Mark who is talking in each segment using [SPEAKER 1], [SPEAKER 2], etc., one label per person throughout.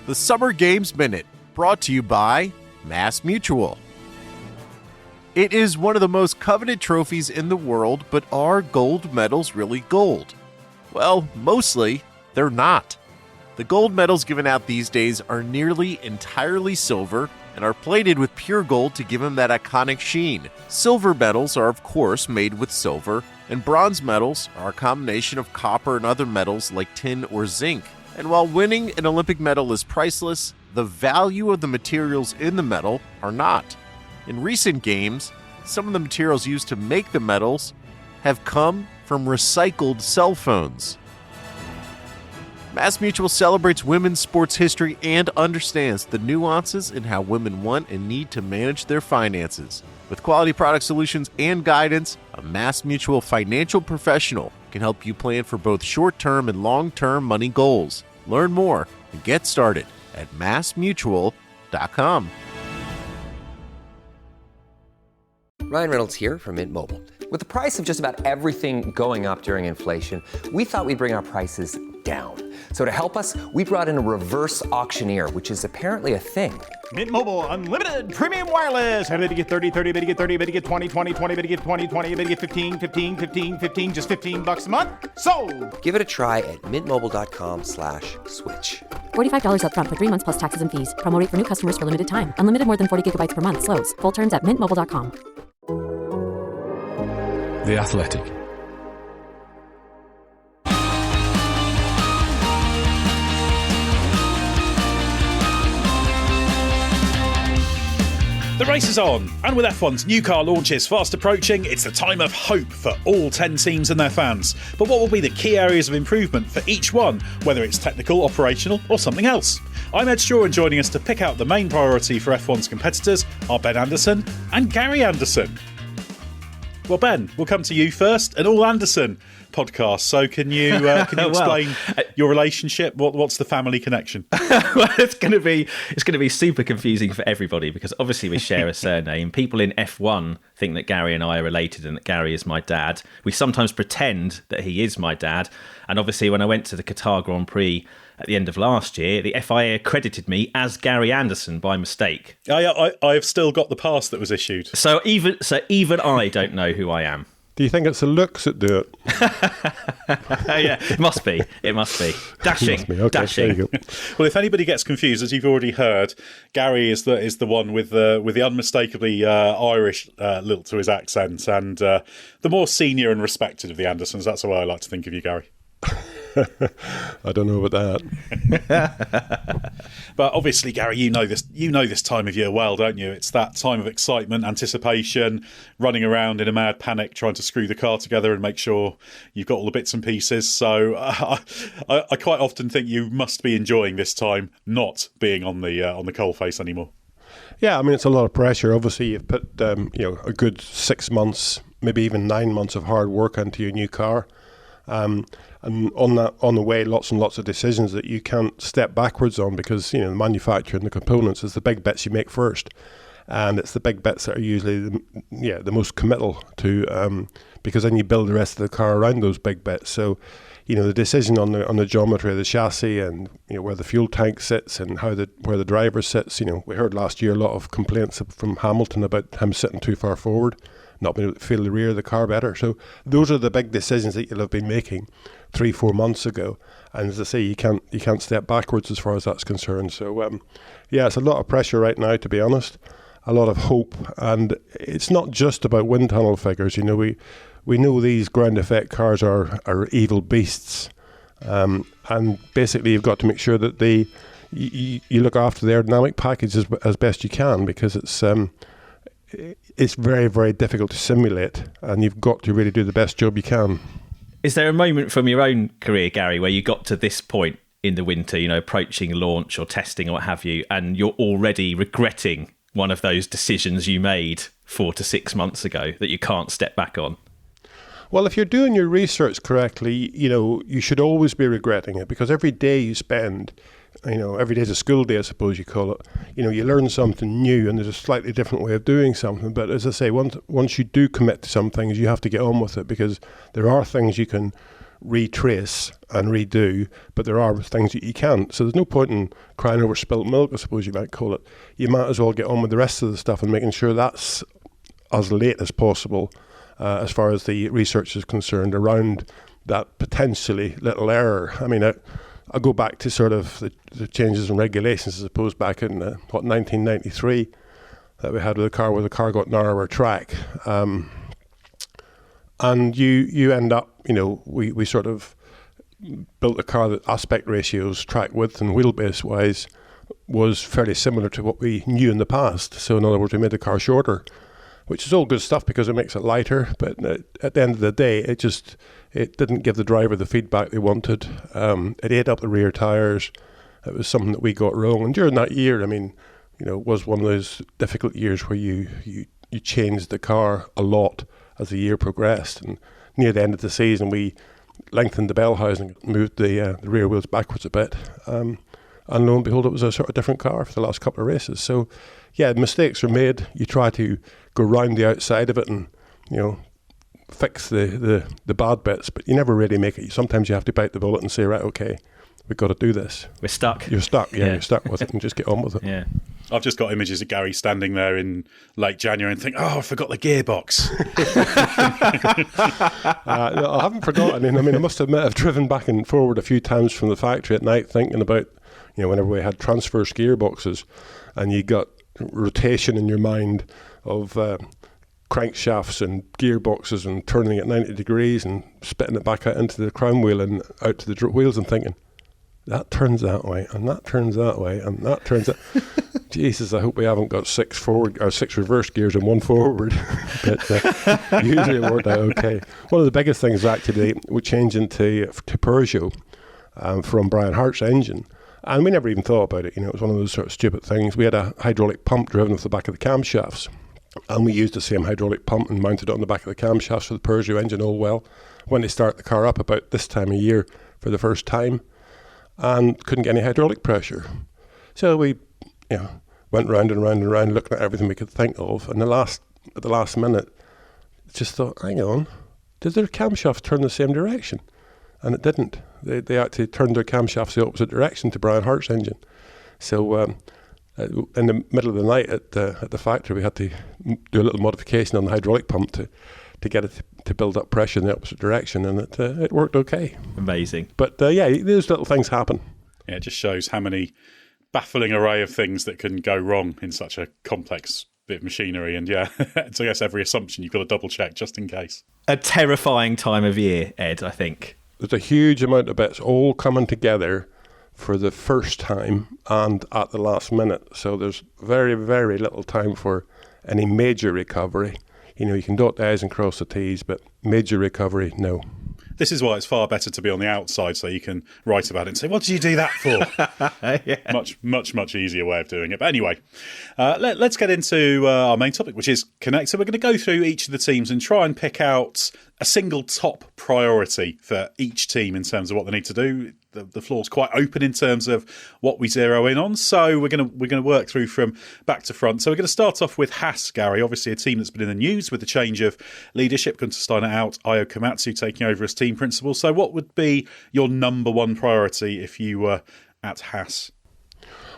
[SPEAKER 1] The Summer Games Minute, brought to you by Mass Mutual. It is one of the most coveted trophies in the world, but are gold medals really gold? Well, mostly, they're not. The gold medals given out these days are nearly entirely silver and are plated with pure gold to give them that iconic sheen. Silver medals are, of course, made with silver, and bronze medals are a combination of copper and other metals like tin or zinc. And while winning an Olympic medal is priceless, the value of the materials in the medal are not. In recent games, some of the materials used to make the medals have come from recycled cell phones. Mass Mutual celebrates women's sports history and understands the nuances in how women want and need to manage their finances. With quality product solutions and guidance, a Mass Mutual financial professional can help you plan for both short-term and long-term money goals. Learn more and get started at massmutual.com.
[SPEAKER 2] Ryan Reynolds here from Mint Mobile. With the price of just about everything going up during inflation, we thought we'd bring our prices down. So to help us, we brought in a reverse auctioneer, which is apparently a thing.
[SPEAKER 3] Mint Mobile Unlimited Premium Wireless. How to get 30, 30, bit to get 30, bit to get 20, 20, 20, bit to get 20, 20, bit to get 15, 15, 15, 15, just $15 a month? Sold!
[SPEAKER 2] Give it a try at mintmobile.com/switch.
[SPEAKER 4] $45 up front for 3 months plus taxes and fees. Promo rate for new customers for limited time. Unlimited more than 40 gigabytes per month. Slows full terms at mintmobile.com.
[SPEAKER 5] The Athletic.
[SPEAKER 3] The race is on, and with F1's new car launches fast approaching, it's the time of hope for all 10 teams and their fans. But what will be the key areas of improvement for each one, whether it's technical, operational, or something else? I'm Ed Shaw, and joining us to pick out the main priority for F1's competitors are Ben Anderson and Gary Anderson. Well, Ben, we'll come to you first. An All Anderson podcast. So can you explain your relationship? What's the family connection?
[SPEAKER 6] Well, it's going to be super confusing for everybody because obviously we share a surname. People in F1 think that Gary and I are related and that Gary is my dad. We sometimes pretend that he is my dad. And obviously when I went to the Qatar Grand Prix at the end of last year, the FIA accredited me as Gary Anderson by mistake.
[SPEAKER 3] I've still got the pass that was issued.
[SPEAKER 6] So even I don't know who I am.
[SPEAKER 7] Do you think it's the looks that do it?
[SPEAKER 6] Yeah, it must be. Dashing.
[SPEAKER 7] Okay,
[SPEAKER 6] dashing.
[SPEAKER 7] There you go.
[SPEAKER 3] Well, if anybody gets confused, as you've already heard, Gary is the one with the unmistakably Irish lilt to his accent, and the more senior and respected of the Andersons. That's the way I like to think of you, Gary.
[SPEAKER 7] I don't know about that.
[SPEAKER 3] But obviously, Gary, you know this time of year well, don't you? It's that time of excitement, anticipation, running around in a mad panic, trying to screw the car together and make sure you've got all the bits and pieces. So I quite often think you must be enjoying this time, not being on the coalface anymore.
[SPEAKER 7] Yeah, I mean, it's a lot of pressure. Obviously, you've put a good 6 months, maybe even 9 months of hard work into your new car. And on the way, lots and lots of decisions that you can't step backwards on because the manufacturer and the components is the big bits you make first, and it's the big bits that are usually the most committal to because then you build the rest of the car around those big bits. So the decision on the geometry of the chassis and where the fuel tank sits and where the driver sits. We heard last year a lot of complaints from Hamilton about him sitting too far forward, not being able to feel the rear of the car better. So those are the big decisions that you'll have been making 3-4 months ago. And as I say, you can't step backwards as far as that's concerned. So it's a lot of pressure right now, to be honest. A lot of hope, and it's not just about wind tunnel figures. We know these ground effect cars are evil beasts, and basically you've got to make sure that you look after the aerodynamic package as best you can, because it's very, very difficult to simulate, and you've got to really do the best job you can.
[SPEAKER 6] Is there a moment from your own career, Gary, where you got to this point in the winter, approaching launch or testing or what have you, and you're already regretting one of those decisions you made 4 to 6 months ago that you can't step back on?
[SPEAKER 7] Well, if you're doing your research correctly, you should always be regretting it, because every day you spend, every day is a school day, I suppose you call it. You learn something new, and there's a slightly different way of doing something. But as I say, once you do commit to some things, you have to get on with it, because there are things you can retrace and redo, but there are things that you can't. So there's no point in crying over spilt milk, I suppose you might call it. You might as well get on with the rest of the stuff and making sure that's as late as possible as far as the research is concerned around that potentially little error. I mean, I go back to sort of the changes in regulations, I suppose, back in 1993 that we had with a car where the car got narrower track. And you end up, we sort of built a car that aspect ratios, track width and wheelbase wise, was fairly similar to what we knew in the past. So in other words, we made the car shorter, which is all good stuff because it makes it lighter. But at the end of the day, it didn't give the driver the feedback they wanted. It ate up the rear tyres. It was something that we got wrong. And during that year, I mean, it was one of those difficult years where you changed the car a lot as the year progressed. And near the end of the season, we lengthened the bell housing, moved the rear wheels backwards a bit. And lo and behold, it was a sort of different car for the last couple of races. So, yeah, mistakes are made. You try to go round the outside of it and, fix the bad bits, but you never really make it. Sometimes you have to bite the bullet and say, right, okay, we've got to do this.
[SPEAKER 6] We're stuck.
[SPEAKER 7] You're stuck, you're stuck with it and just get on with it.
[SPEAKER 6] Yeah.
[SPEAKER 3] I've just got images of Gary standing there in late January and think, I forgot the gearbox.
[SPEAKER 7] No, I haven't forgotten. I mean, I must admit, I've driven back and forward a few times from the factory at night thinking about, whenever we had transverse gearboxes and you got rotation in your mind of crankshafts and gearboxes and turning at 90 degrees and spitting it back out into the crown wheel and out to the wheels and thinking, that turns that way and that turns that way and that turns that. Jesus, I hope we haven't got 6 reverse gears and 1 forward. But usually it worked out okay. One of the biggest things actually we changed to Peugeot from Brian Hart's engine. And we never even thought about it. It was one of those sort of stupid things. We had a hydraulic pump driven off the back of the camshafts. And we used the same hydraulic pump and mounted it on the back of the camshafts for the Peugeot engine all well. When they start the car up about this time of year for the first time, and couldn't get any hydraulic pressure. So we, went round and round and round looking at everything we could think of. And at the last minute, just thought, hang on, did their camshafts turn the same direction? And it didn't. They actually turned their camshafts the opposite direction to Brian Hart's engine. So in the middle of the night at the factory, we had to do a little modification on the hydraulic pump to get it to build up pressure in the opposite direction, and it worked okay.
[SPEAKER 6] Amazing.
[SPEAKER 7] But those little things happen.
[SPEAKER 3] Yeah, it just shows how many baffling array of things that can go wrong in such a complex bit of machinery. And so I guess every assumption you've got to double check just in case.
[SPEAKER 6] A terrifying time of year, Ed, I think.
[SPEAKER 7] There's a huge amount of bits all coming together for the first time and at the last minute. So there's very, very little time for any major recovery. You can dot the I's and cross the T's, but major recovery, no.
[SPEAKER 3] This is why it's far better to be on the outside so you can write about it and say, what did you do that for?
[SPEAKER 6] Yeah.
[SPEAKER 3] Much, much, much easier way of doing it. But anyway, let's get into our main topic, which is Connect. So we're going to go through each of the teams and try and pick out a single top priority for each team in terms of what they need to do. The floor's quite open in terms of what we zero in on. So we're going to work through from back to front. So we're going to start off with Haas, Gary, obviously a team that's been in the news with the change of leadership. Gunter Steiner out, Ayo Komatsu taking over as team principal. So what would be your number one priority if you were at Haas?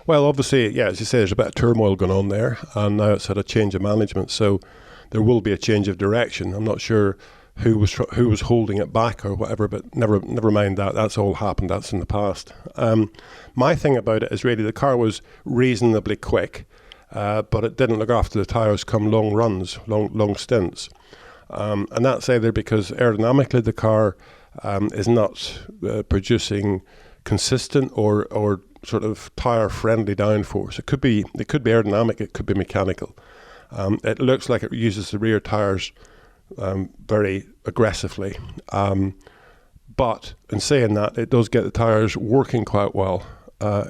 [SPEAKER 7] Well, obviously, as you say, there's a bit of turmoil going on there, and now it's had a change of management. So there will be a change of direction. I'm not sure who was holding it back or whatever, but never mind that. That's all happened. That's in the past. My thing about it is really the car was reasonably quick, but it didn't look after the tyres come long runs, long stints. And that's either because aerodynamically the car is not producing consistent or sort of tyre-friendly downforce. It could be aerodynamic, it could be mechanical. It looks like it uses the rear tyres very aggressively. But in saying that, it does get the tyres working quite well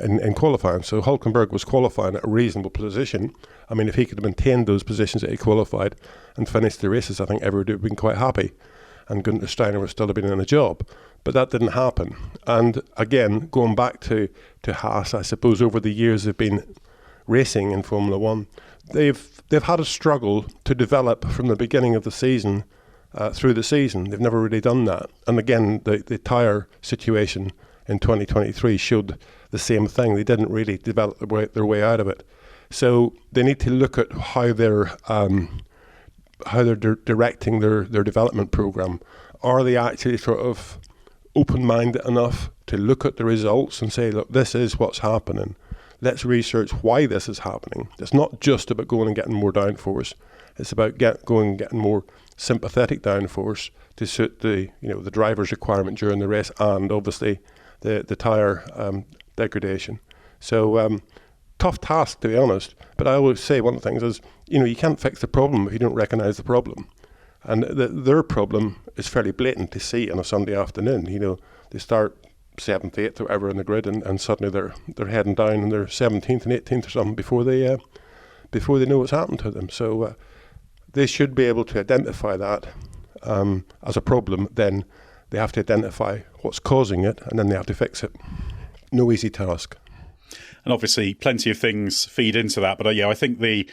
[SPEAKER 7] in qualifying. So Hülkenberg was qualifying at a reasonable position. I mean, if he could have maintained those positions that he qualified and finished the races, I think everybody would have been quite happy. And Gunter Steiner would still have been in a job. But that didn't happen. And again, going back to Haas, I suppose over the years they've been racing in Formula One, they've had a struggle to develop from the beginning of the season through the season. They've never really done that. And again, the tyre situation in 2023 showed the same thing. They didn't really develop their way out of it. So they need to look at how they're directing their development program. Are they actually sort of open-minded enough to look at the results and say, look, this is what's happening. Let's research why this is happening. It's not just about going and getting more downforce. It's about going and getting more sympathetic downforce to suit the driver's requirement during the race, and obviously the tyre degradation. So tough task, to be honest. But I always say one of the things is, you can't fix the problem if you don't recognise the problem. And their problem is fairly blatant to see on a Sunday afternoon. They start 7th, 8th, or whatever in the grid, and suddenly they're heading down and they're 17th and 18th or something before they know what's happened to them. So they should be able to identify that as a problem. Then they have to identify what's causing it, and then they have to fix it. No easy task.
[SPEAKER 3] And obviously, plenty of things feed into that. But I think the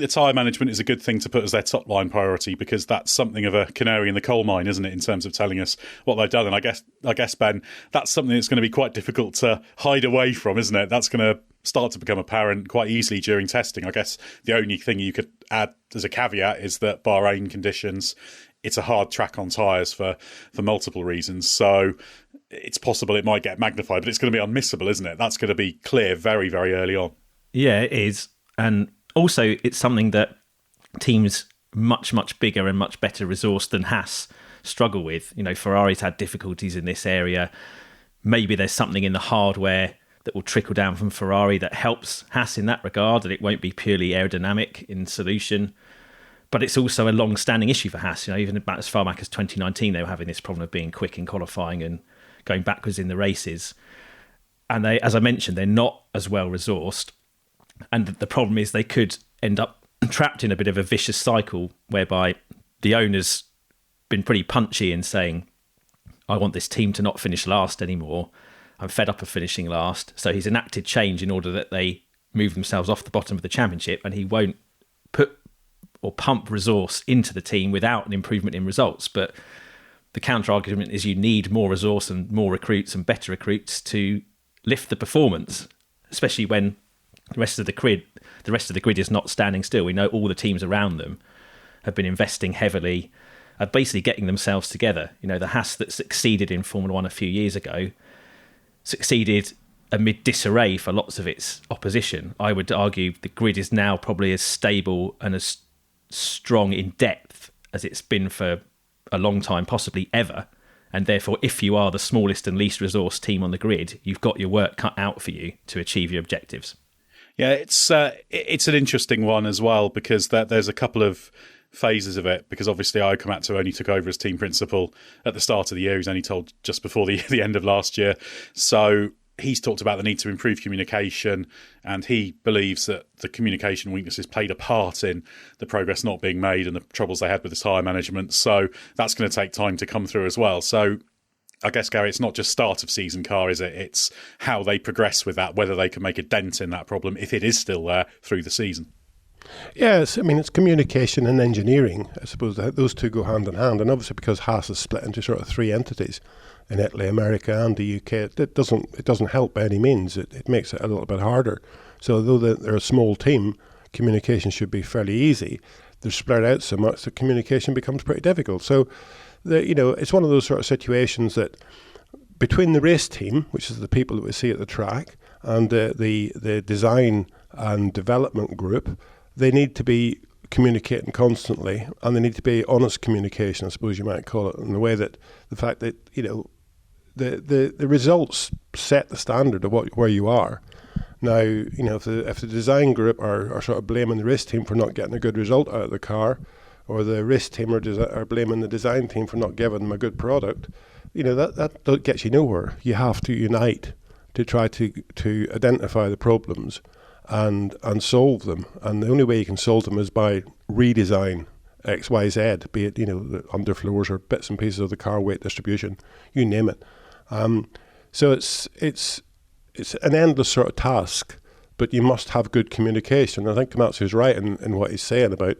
[SPEAKER 3] tyre management is a good thing to put as their top line priority, because that's something of a canary in the coal mine, isn't it, in terms of telling us what they've done. And I guess Ben, that's something that's going to be quite difficult to hide away from, isn't it? That's going to start to become apparent quite easily during testing. I guess the only thing you could add as a caveat is that Bahrain conditions, it's a hard track on tyres for multiple reasons. So it's possible it might get magnified, but it's going to be unmissable, isn't it? That's going to be clear very, very early on.
[SPEAKER 6] Yeah, it is. And also it's something that teams much, much bigger and much better resourced than Haas struggle with. Ferrari's had difficulties in this area. Maybe there's something in the hardware that will trickle down from Ferrari that helps Haas in that regard, and it won't be purely aerodynamic in solution. But it's also a long-standing issue for Haas. Even about as far back as 2019, they were having this problem of being quick in qualifying and going backwards in the races. And they, as I mentioned, they're not as well resourced. And the problem is they could end up trapped in a bit of a vicious cycle whereby the owner's been pretty punchy in saying, I want this team to not finish last anymore. I'm fed up of finishing last. So he's enacted change in order that they move themselves off the bottom of the championship, and he won't put or pump resource into the team without an improvement in results. But the counter-argument is you need more resource and more recruits and better recruits to lift the performance, especially when the rest of the grid is not standing still. We know all the teams around them have been investing heavily at basically getting themselves together. The Haas that succeeded in Formula One a few years ago succeeded amid disarray for lots of its opposition. I would argue the grid is now probably as stable and as strong in depth as it's been for a long time, possibly ever. And therefore, if you are the smallest and least resourced team on the grid, you've got your work cut out for you to achieve your objectives.
[SPEAKER 3] Yeah, it's an interesting one as well, because there's a couple of phases of it, because obviously Komatsu only took over as team principal at the start of the year. He was only told just before the end of last year. So he's talked about the need to improve communication, and he believes that the communication weaknesses played a part in the progress not being made and the troubles they had with the tyre management. So that's going to take time to come through as well. So I guess, Gary, it's not just start of season car, is it? It's how they progress with that, whether they can make a dent in that problem, if it is still there through the season.
[SPEAKER 7] Yes, it's communication and engineering. I suppose that those two go hand in hand. And obviously because Haas is split into sort of three entities in Italy, America and the UK, it doesn't help by any means. It makes it a little bit harder. So although they're a small team, communication should be fairly easy. They're spread out so much that communication becomes pretty difficult. So, it's one of those sort of situations that between the race team, which is the people that we see at the track, and the design and development group, they need to be communicating constantly, and they need to be honest communication, I suppose you might call it, in the way that the fact that the results set the standard of where you are. Now, if the design group are sort of blaming the race team for not getting a good result out of the car, or the race team are blaming the design team for not giving them a good product, that gets you nowhere. You have to unite to try to identify the problems and solve them. And the only way you can solve them is by redesign X, Y, Z, be it, the underfloors or bits and pieces of the car weight distribution, you name it. So it's an endless sort of task, but you must have good communication. I think Komatsu is right in what he's saying about,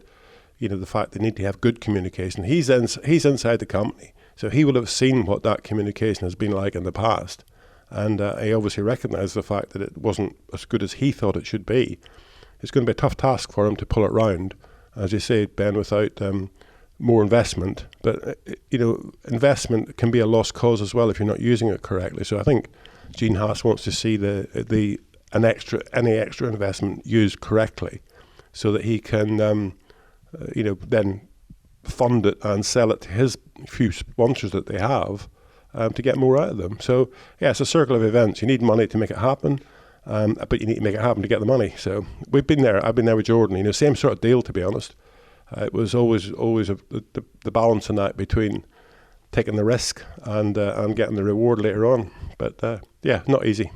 [SPEAKER 7] the fact they need to have good communication. He's inside the company, so he will have seen what that communication has been like in the past, and he obviously recognised the fact that it wasn't as good as he thought it should be. It's going to be a tough task for him to pull it round, as you say, Ben, without more investment. But investment can be a lost cause as well if you're not using it correctly. So I think Gene Haas wants to see any extra investment used correctly, so that he can then fund it and sell it to his few sponsors that they have to get more out of them. So yeah, it's a circle of events. You need money to make it happen. But you need to make it happen to get the money. So we've been there. I've been there with Jordan. Same sort of deal, to be honest. It was always the balance in that between taking the risk and getting the reward later on. But not easy.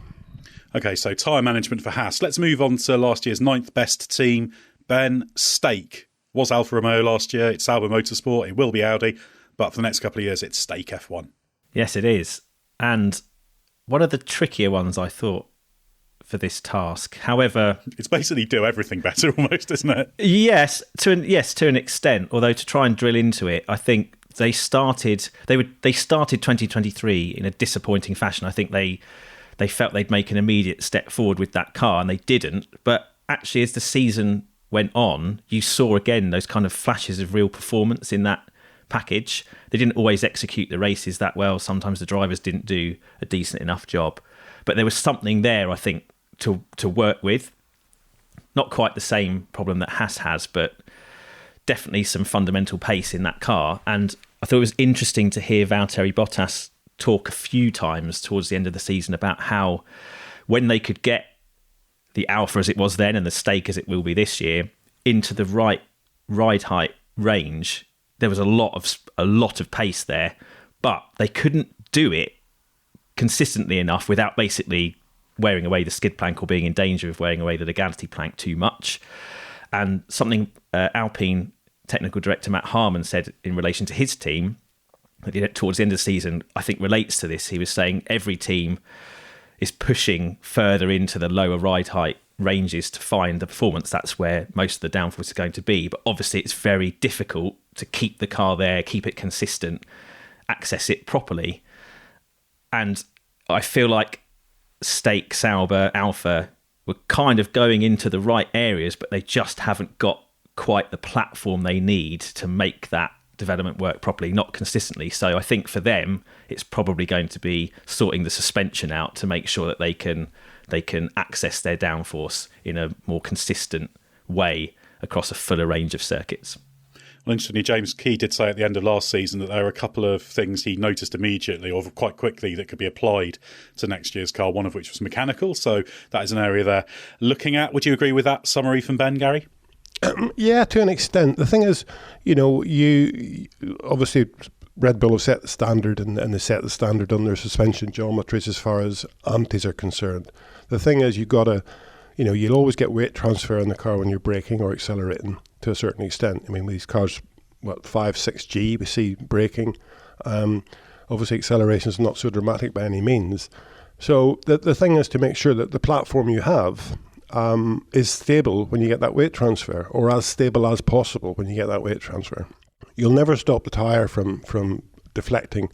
[SPEAKER 3] Okay, so tyre management for Haas. Let's move on to last year's 9th best team. Ben, Stake was Alfa Romeo last year. It's Sauber Motorsport. It will be Audi. But for the next couple of years, it's Stake F1.
[SPEAKER 6] Yes, it is. And one of the trickier ones, I thought, for this task. However,
[SPEAKER 3] it's basically do everything better almost, isn't it?
[SPEAKER 6] Yes, to an extent. Although to try and drill into it, I think they started 2023 in a disappointing fashion. I think they felt they'd make an immediate step forward with that car, and they didn't. But actually, as the season went on, you saw again those kind of flashes of real performance in that package. They didn't always execute the races that well. Sometimes the drivers didn't do a decent enough job. But there was something there, I think, to work with. Not quite the same problem that Haas has, but definitely some fundamental pace in that car. And I thought it was interesting to hear Valtteri Bottas talk a few times towards the end of the season about how when they could get the Alfa as it was then and the Stake as it will be this year into the right ride height range, there was a lot of pace there, but they couldn't do it consistently enough without basically wearing away the skid plank or being in danger of wearing away the legality plank too much. And something Alpine technical director Matt Harmon said in relation to his team towards the end of the season, I think relates to this. He was saying every team is pushing further into the lower ride height ranges to find the performance. That's where most of the downforce is going to be. But obviously it's very difficult to keep the car there, keep it consistent, access it properly. And I feel like Stake, Sauber, Alfa were kind of going into the right areas, but they just haven't got quite the platform they need to make that development work properly, not consistently. So I think for them, it's probably going to be sorting the suspension out to make sure that they can access their downforce in a more consistent way across a fuller range of circuits.
[SPEAKER 3] Well, interestingly, James Key did say at the end of last season that there were a couple of things he noticed immediately or quite quickly that could be applied to next year's car, one of which was mechanical. So that is an area they're looking at. Would you agree with that summary from Ben, Gary?
[SPEAKER 7] Yeah, to an extent. The thing is, you obviously Red Bull have set the standard and they set the standard on their suspension geometries as far as antis are concerned. The thing is, you'll always get weight transfer in the car when you're braking or accelerating to a certain extent. I mean, these cars, 5-6G, we see braking. Obviously, acceleration is not so dramatic by any means. So the thing is to make sure that the platform you have is stable when you get that weight transfer, or as stable as possible when you get that weight transfer. You'll never stop the tyre from deflecting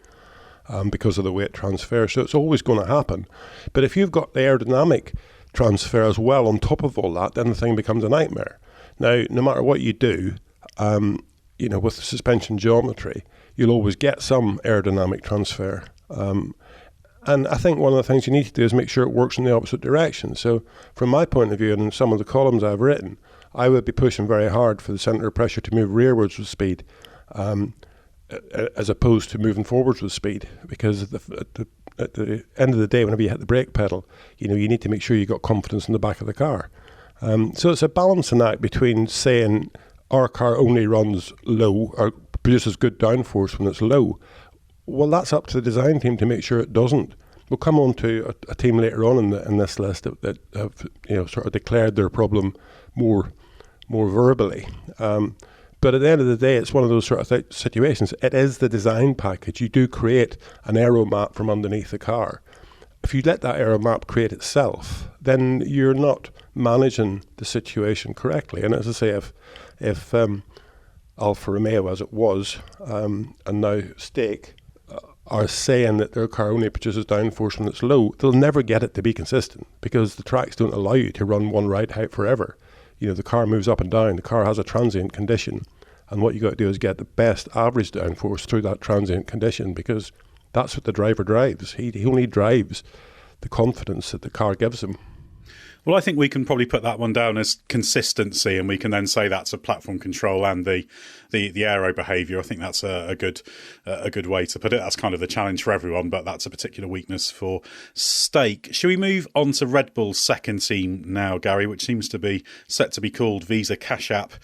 [SPEAKER 7] because of the weight transfer, so it's always going to happen. But if you've got the aerodynamic transfer as well on top of all that, then the thing becomes a nightmare. Now, no matter what you do, with the suspension geometry, you'll always get some aerodynamic transfer. And I think one of the things you need to do is make sure it works in the opposite direction. So from my point of view, and in some of the columns I've written, I would be pushing very hard for the centre of pressure to move rearwards with speed, as opposed to moving forwards with speed. Because at the end of the day, whenever you hit the brake pedal, you need to make sure you've got confidence in the back of the car. So it's a balancing act between saying our car only runs low or produces good downforce when it's low. Well, that's up to the design team to make sure it doesn't. We'll come on to a team later on in this list that have sort of declared their problem more verbally. But at the end of the day, it's one of those sort of situations. It is the design package. You do create an aero map from underneath the car. If you let that aero map create itself, then you're not managing the situation correctly. And as I say, if Alfa Romeo as it was, and now Stake, are saying that their car only produces downforce when it's low, they'll never get it to be consistent because the tracks don't allow you to run one right height forever. The car moves up and down. The car has a transient condition. And what you got to do is get the best average downforce through that transient condition, because that's what the driver drives. He only drives the confidence that the car gives him.
[SPEAKER 3] Well, I think we can probably put that one down as consistency, and we can then say that's a platform control and the aero behaviour. I think that's a good way to put it. That's kind of the challenge for everyone, but that's a particular weakness for Stake. Shall we move on to Red Bull's second team now, Gary, which seems to be set to be called Visa Cash App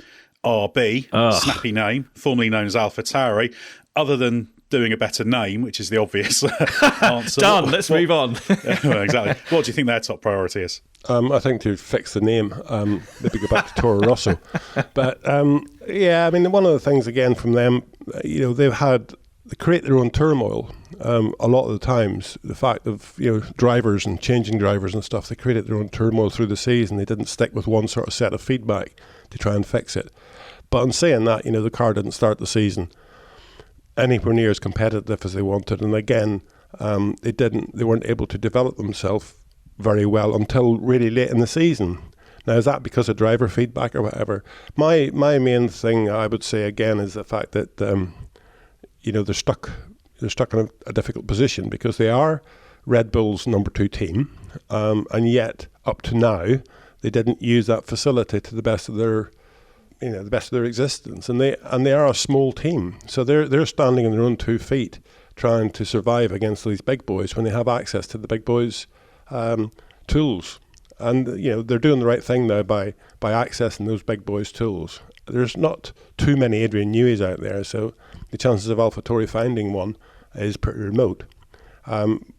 [SPEAKER 3] RB, snappy name, formerly known as AlphaTauri. Other than doing a better name, which is the obvious answer.
[SPEAKER 6] Done. Let's move on.
[SPEAKER 3] Well, exactly. What do you think their top priority is?
[SPEAKER 7] I think to fix the name, maybe go back to Toro Rosso. But yeah, I mean, one of the things again from them, they create their own turmoil. A lot of the times, the fact of drivers and changing drivers and stuff, they created their own turmoil through the season. They didn't stick with one sort of set of feedback to try and fix it. But in saying that, the car didn't start the season anywhere near as competitive as they wanted, and again, they weren't able to develop themselves very well until really late in the season. Now, is that because of driver feedback or whatever? My main thing, I would say again, is the fact that they're stuck in a difficult position because they are Red Bull's number 2 team, and yet up to now they didn't use that facility to the best of their existence, and they are a small team, so they're standing on their own 2 feet, trying to survive against these big boys when they have access to the big boys' tools, and they're doing the right thing now by accessing those big boys' tools. There's not too many Adrian Newey's out there, so the chances of AlphaTauri finding one is pretty remote.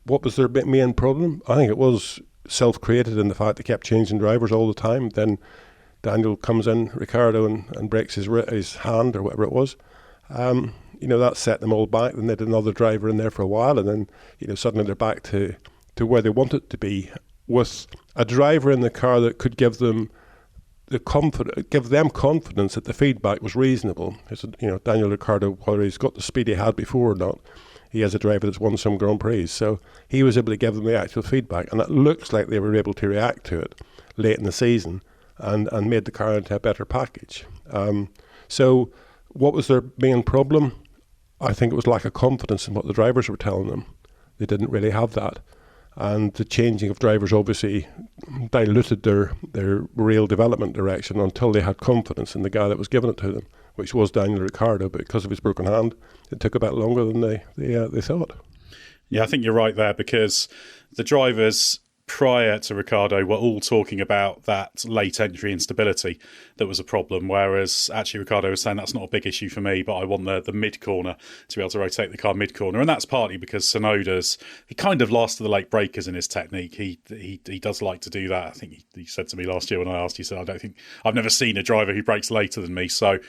[SPEAKER 7] What was their main problem? I think it was self-created in the fact they kept changing drivers all the time. Then Daniel comes in, Ricciardo, and breaks his hand or whatever it was. That set them all back. Then they had another driver in there for a while, and then suddenly they're back to where they want it to be, with a driver in the car that could give them confidence that the feedback was reasonable. Daniel Ricciardo, whether he's got the speed he had before or not, he has a driver that's won some Grand Prix, so he was able to give them the actual feedback, and it looks like they were able to react to it late in the season and made the car into a better package. So what was their main problem? I think it was lack of confidence in what the drivers were telling them. They didn't really have that. And the changing of drivers obviously diluted their real development direction until they had confidence in the guy that was giving it to them, which was Daniel Ricciardo. But because of his broken hand, it took a bit longer than they thought.
[SPEAKER 3] Yeah, I think you're right there, because the drivers prior to Ricciardo were all talking about that late entry instability that was a problem, whereas actually Ricciardo was saying that's not a big issue for me, but I want the mid-corner to be able to rotate the car mid-corner. And that's partly because Tsunoda's, he kind of last to the late breakers in his technique. He does like to do that. I think he said to me last year when I asked, he said, I've never seen a driver who brakes later than me. So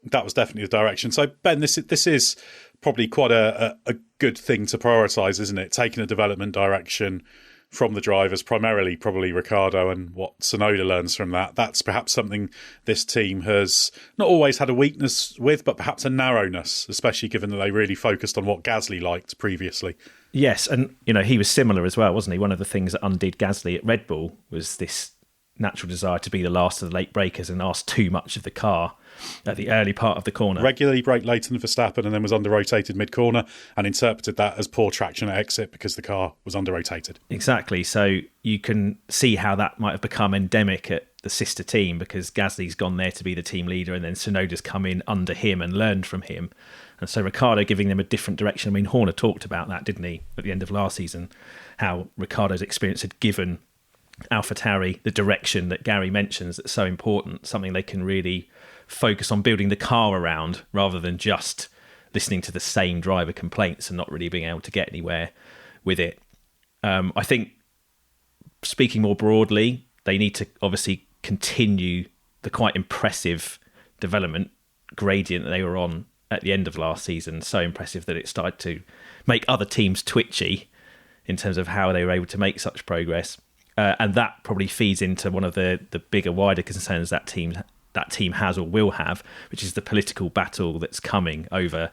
[SPEAKER 3] that was definitely the direction. So Ben, this is probably quite a good thing to prioritise, isn't it? Taking a development direction from the drivers, primarily probably Ricciardo, and what Tsunoda learns from that. That's perhaps something this team has not always had a weakness with, but perhaps a narrowness, especially given that they really focused on what Gasly liked previously.
[SPEAKER 6] Yes, and he was similar as well, wasn't he? One of the things that undid Gasly at Red Bull was this natural desire to be the last of the late breakers and ask too much of the car at the early part of the corner.
[SPEAKER 3] Regularly braked later than Verstappen and then was under-rotated mid-corner, and interpreted that as poor traction at exit because the car was under-rotated.
[SPEAKER 6] Exactly. So you can see how that might have become endemic at the sister team, because Gasly's gone there to be the team leader and then Tsunoda's come in under him and learned from him. And so Ricciardo giving them a different direction. I mean, Horner talked about that, didn't he, at the end of last season, how Ricciardo's experience had given AlphaTauri the direction that Gary mentions that's so important, something they can really focus on building the car around rather than just listening to the same driver complaints and not really being able to get anywhere with it. I think, speaking more broadly, they need to obviously continue the quite impressive development gradient that they were on at the end of last season. So impressive that it started to make other teams twitchy in terms of how they were able to make such progress. And that probably feeds into one of the bigger, wider concerns that team that team has or will have, which is the political battle that's coming over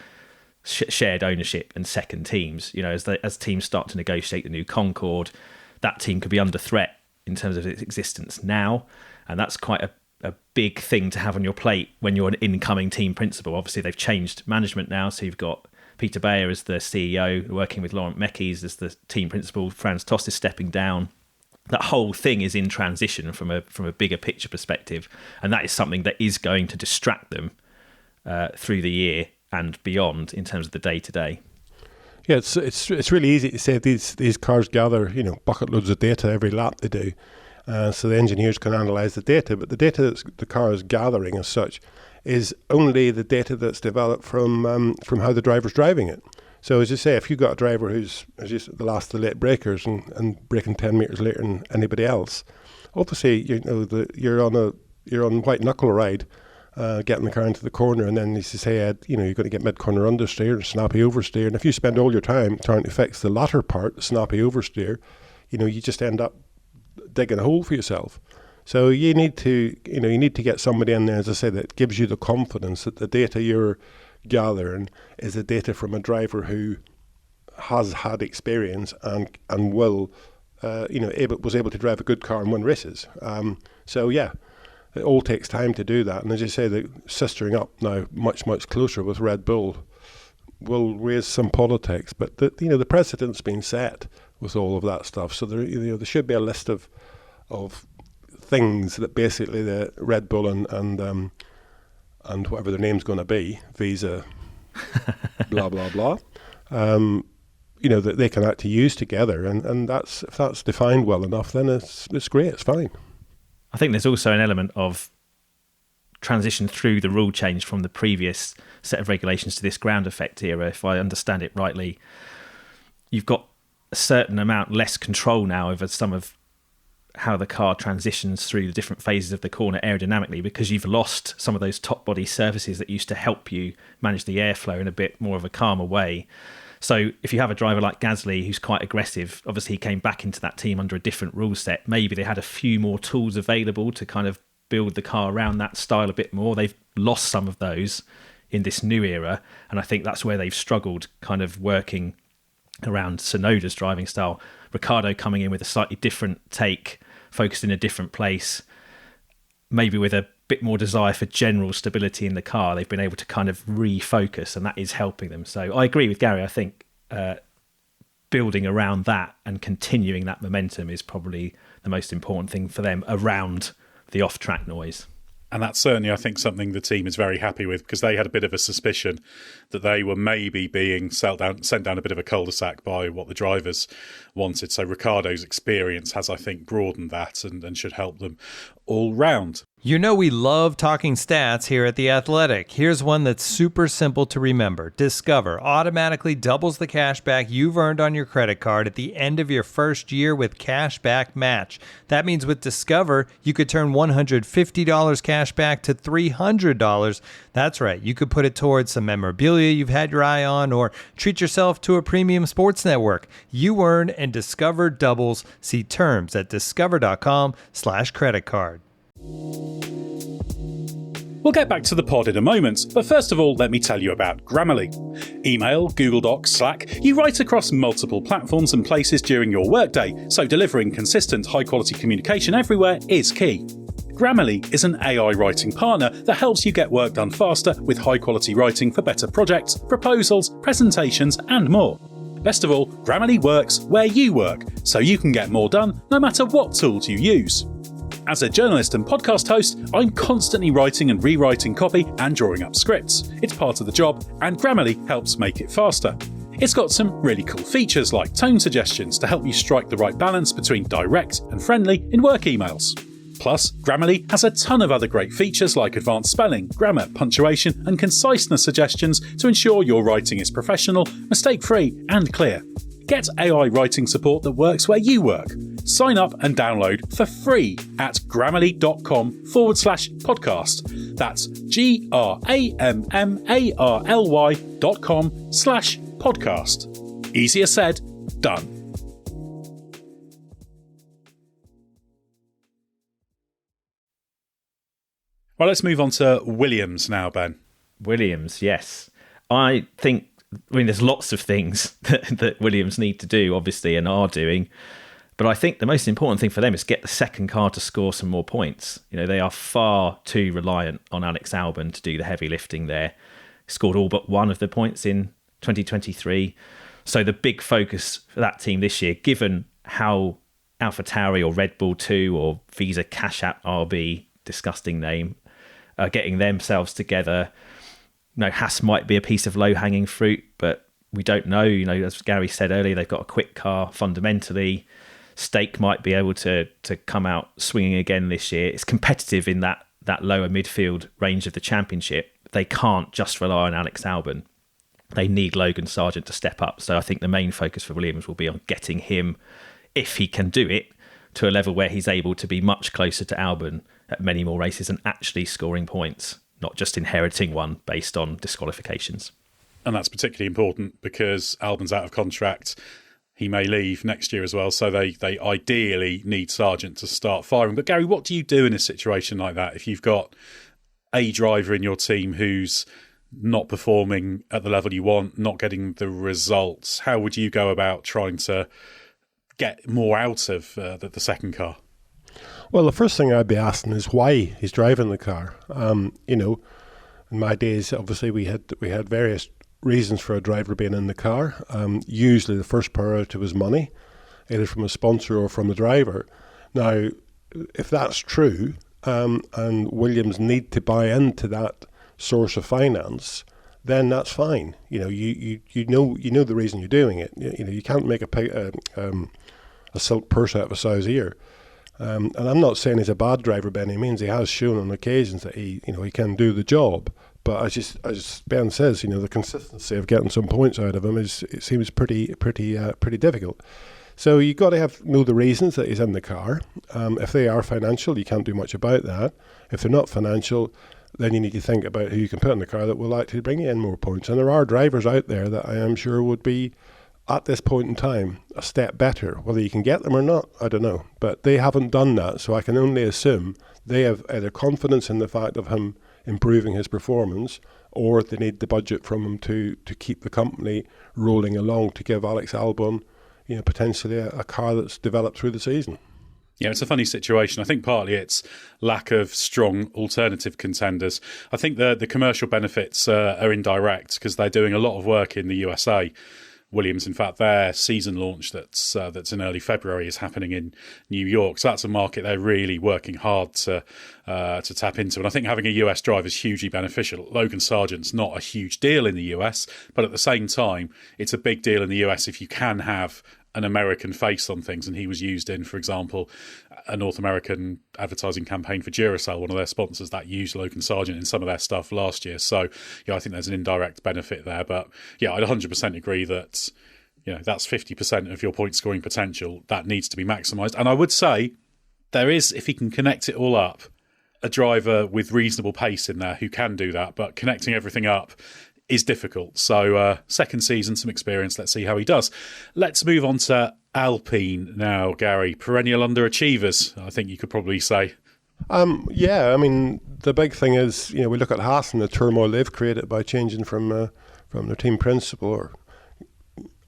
[SPEAKER 6] shared ownership and second teams. You know, as teams start to negotiate the new Concorde, that team could be under threat in terms of its existence now, and that's quite a big thing to have on your plate when you're an incoming team principal. Obviously, they've changed management now, so you've got Peter Bayer as the CEO, working with Laurent Mekies as the team principal. Franz Tost is stepping down. That whole thing is in transition from a bigger picture perspective, and that is something that is going to distract them through the year and beyond in terms of the day to day.
[SPEAKER 7] Yeah, it's really easy to say these cars gather bucket loads of data every lap they do, so the engineers can analyse the data, but the data that the car is gathering as such is only the data that's developed from how the driver's driving it. So as you say, if you've got a driver who's the last of the late breakers and braking 10 metres later than anybody else, obviously you're on white knuckle ride, getting the car into the corner, and then you say you're going to get mid corner understeer and snappy oversteer, and if you spend all your time trying to fix the latter part, the snappy oversteer, you just end up digging a hole for yourself. So you need to get somebody in there, as I say, that gives you the confidence that the data you're gathering is the data from a driver who has had experience and will, was able to drive a good car and win races. So yeah, it all takes time to do that. And as you say, the sistering up now much, much closer with Red Bull will raise some politics, but the precedent's been set with all of that stuff. So there should be a list of things that basically the Red Bull and whatever their name's going to be, Visa, blah blah blah, that they can actually use together, and if that's defined well enough, then it's great, it's fine.
[SPEAKER 6] I think there's also an element of transition through the rule change from the previous set of regulations to this ground effect era. If I understand it rightly, you've got a certain amount less control now over some of how the car transitions through the different phases of the corner aerodynamically, because you've lost some of those top body surfaces that used to help you manage the airflow in a bit more of a calmer way. So if you have a driver like Gasly who's quite aggressive, obviously he came back into that team under a different rule set. Maybe they had a few more tools available to kind of build the car around that style a bit more. They've lost some of those in this new era, and I think that's where they've struggled kind of working around Tsunoda's driving style. Ricciardo coming in with a slightly different take, focused in a different place, maybe with a bit more desire for general stability in the car. They've been able to kind of refocus, and that is helping them. So I agree with Gary. I think building around that and continuing that momentum is probably the most important thing for them around the off-track noise.
[SPEAKER 3] And that's certainly, I think, something the team is very happy with, because they had a bit of a suspicion that they were maybe being sent down a bit of a cul-de-sac by what the drivers wanted. So Ricciardo's experience has, I think, broadened that and should help them all round.
[SPEAKER 5] You know we love talking stats here at The Athletic. Here's one that's super simple to remember. Discover automatically doubles the cash back you've earned on your credit card at the end of your first year with Cash Back Match. That means with Discover, you could turn $150 cash back to $300. That's right, you could put it towards some memorabilia you've had your eye on, or treat yourself to a premium sports network. You earn and Discover doubles. See terms at discover.com/credit card.
[SPEAKER 3] We'll get back to the pod in a moment, but first of all, let me tell you about Grammarly. Email, Google Docs, Slack, you write across multiple platforms and places during your workday, so delivering consistent, high-quality communication everywhere is key. Grammarly is an AI writing partner that helps you get work done faster with high-quality writing for better projects, proposals, presentations, and more. Best of all, Grammarly works where you work, so you can get more done no matter what tools you use. As a journalist and podcast host, I'm constantly writing and rewriting copy and drawing up scripts. It's part of the job, and Grammarly helps make it faster. It's got some really cool features like tone suggestions to help you strike the right balance between direct and friendly in work emails. Plus, Grammarly has a ton of other great features like advanced spelling, grammar, punctuation, and conciseness suggestions to ensure your writing is professional, mistake-free, and clear. Get AI writing support that works where you work. Sign up and download for free at grammarly.com/podcast. That's grammarly.com/podcast. Easier said, done. Well, let's move on to Williams now, Ben.
[SPEAKER 6] Williams, yes. I mean, there's lots of things that Williams need to do, obviously, and are doing. But I think the most important thing for them is get the second car to score some more points. You know, they are far too reliant on Alex Albon to do the heavy lifting there. He scored all but one of the points in 2023. So the big focus for that team this year, given how AlphaTauri or Red Bull 2 or Visa Cash App RB, disgusting name, are getting themselves together. You know, Haas might be a piece of low-hanging fruit, but we don't know. You know, as Gary said earlier, they've got a quick car fundamentally. Stake might be able to come out swinging again this year. It's competitive in that lower midfield range of the championship. They can't just rely on Alex Albon. They need Logan Sargent to step up. So I think the main focus for Williams will be on getting him, if he can do it, to a level where he's able to be much closer to Albon at many more races and actually scoring points, not just inheriting one based on disqualifications.
[SPEAKER 3] And that's particularly important because Albon's out of contract. He may leave next year as well, so they ideally need Sargent to start firing. But Gary, what do you do in a situation like that if you've got a driver in your team who's not performing at the level you want, not getting the results? How would you go about trying to get more out of the second car?
[SPEAKER 7] Well, the first thing I'd be asking is why he's driving the car. You know, in my days, obviously we had various reasons for a driver being in the car. Usually the first priority was money, either from a sponsor or from the driver. Now, if that's true, and Williams need to buy into that source of finance, then that's fine. You know, you know the reason you're doing it. You know, you can't make a silk purse out of a sow's ear. And I'm not saying he's a bad driver by any means. He has shown on occasions that he can do the job. But as Ben says, you know, the consistency of getting some points out of him it seems pretty difficult. So you've got to know the reasons that he's in the car. If they are financial, you can't do much about that. If they're not financial, then you need to think about who you can put in the car that will actually bring you in more points. And there are drivers out there that I am sure would be, at this point in time, a step better. Whether you can get them or not, I don't know. But they haven't done that, so I can only assume they have either confidence in the fact of him improving his performance, or they need the budget from him to keep the company rolling along to give Alex Albon, you know, potentially a car that's developed through the season.
[SPEAKER 3] Yeah, it's a funny situation. I think partly it's lack of strong alternative contenders. I think the commercial benefits are indirect because they're doing a lot of work in the USA. Williams, in fact, their season launch that's in early February is happening in New York. So that's a market they're really working hard to tap into. And I think having a US driver is hugely beneficial. Logan Sargent's not a huge deal in the US, but at the same time, it's a big deal in the US if you can have an American face on things. And he was used in, for example, a North American advertising campaign for Duracell, one of their sponsors, that used Logan Sargent in some of their stuff last year. So, yeah, I think there's an indirect benefit there. But, yeah, I'd 100% agree that, you know, that's 50% of your point scoring potential. That needs to be maximised. And I would say there is, if he can connect it all up, a driver with reasonable pace in there who can do that. But connecting everything up is difficult. So second season, some experience. Let's see how he does. Let's move on to Alpine now, Gary. Perennial underachievers, I think you could probably say.
[SPEAKER 7] Yeah, I mean, the big thing is, you know, we look at Haas and the turmoil they've created by changing from their team principal, or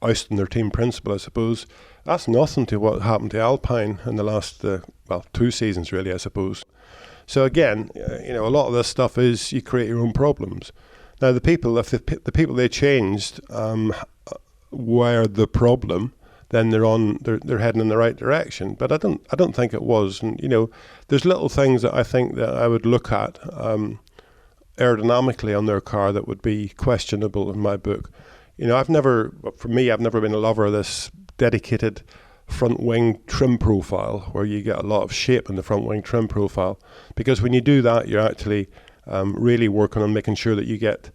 [SPEAKER 7] ousting their team principal, I suppose. That's nothing to what happened to Alpine in the last, 2 seasons, really, I suppose. So again, you know, a lot of this stuff is you create your own problems. Now, the people, if the people they changed were the problem, then they're heading in the right direction. But I don't think it was. And you know, there's little things that I think that I would look at aerodynamically on their car that would be questionable in my book. You know, I've never been a lover of this dedicated front wing trim profile where you get a lot of shape in the front wing trim profile, because when you do that, you're actually really working on making sure that you get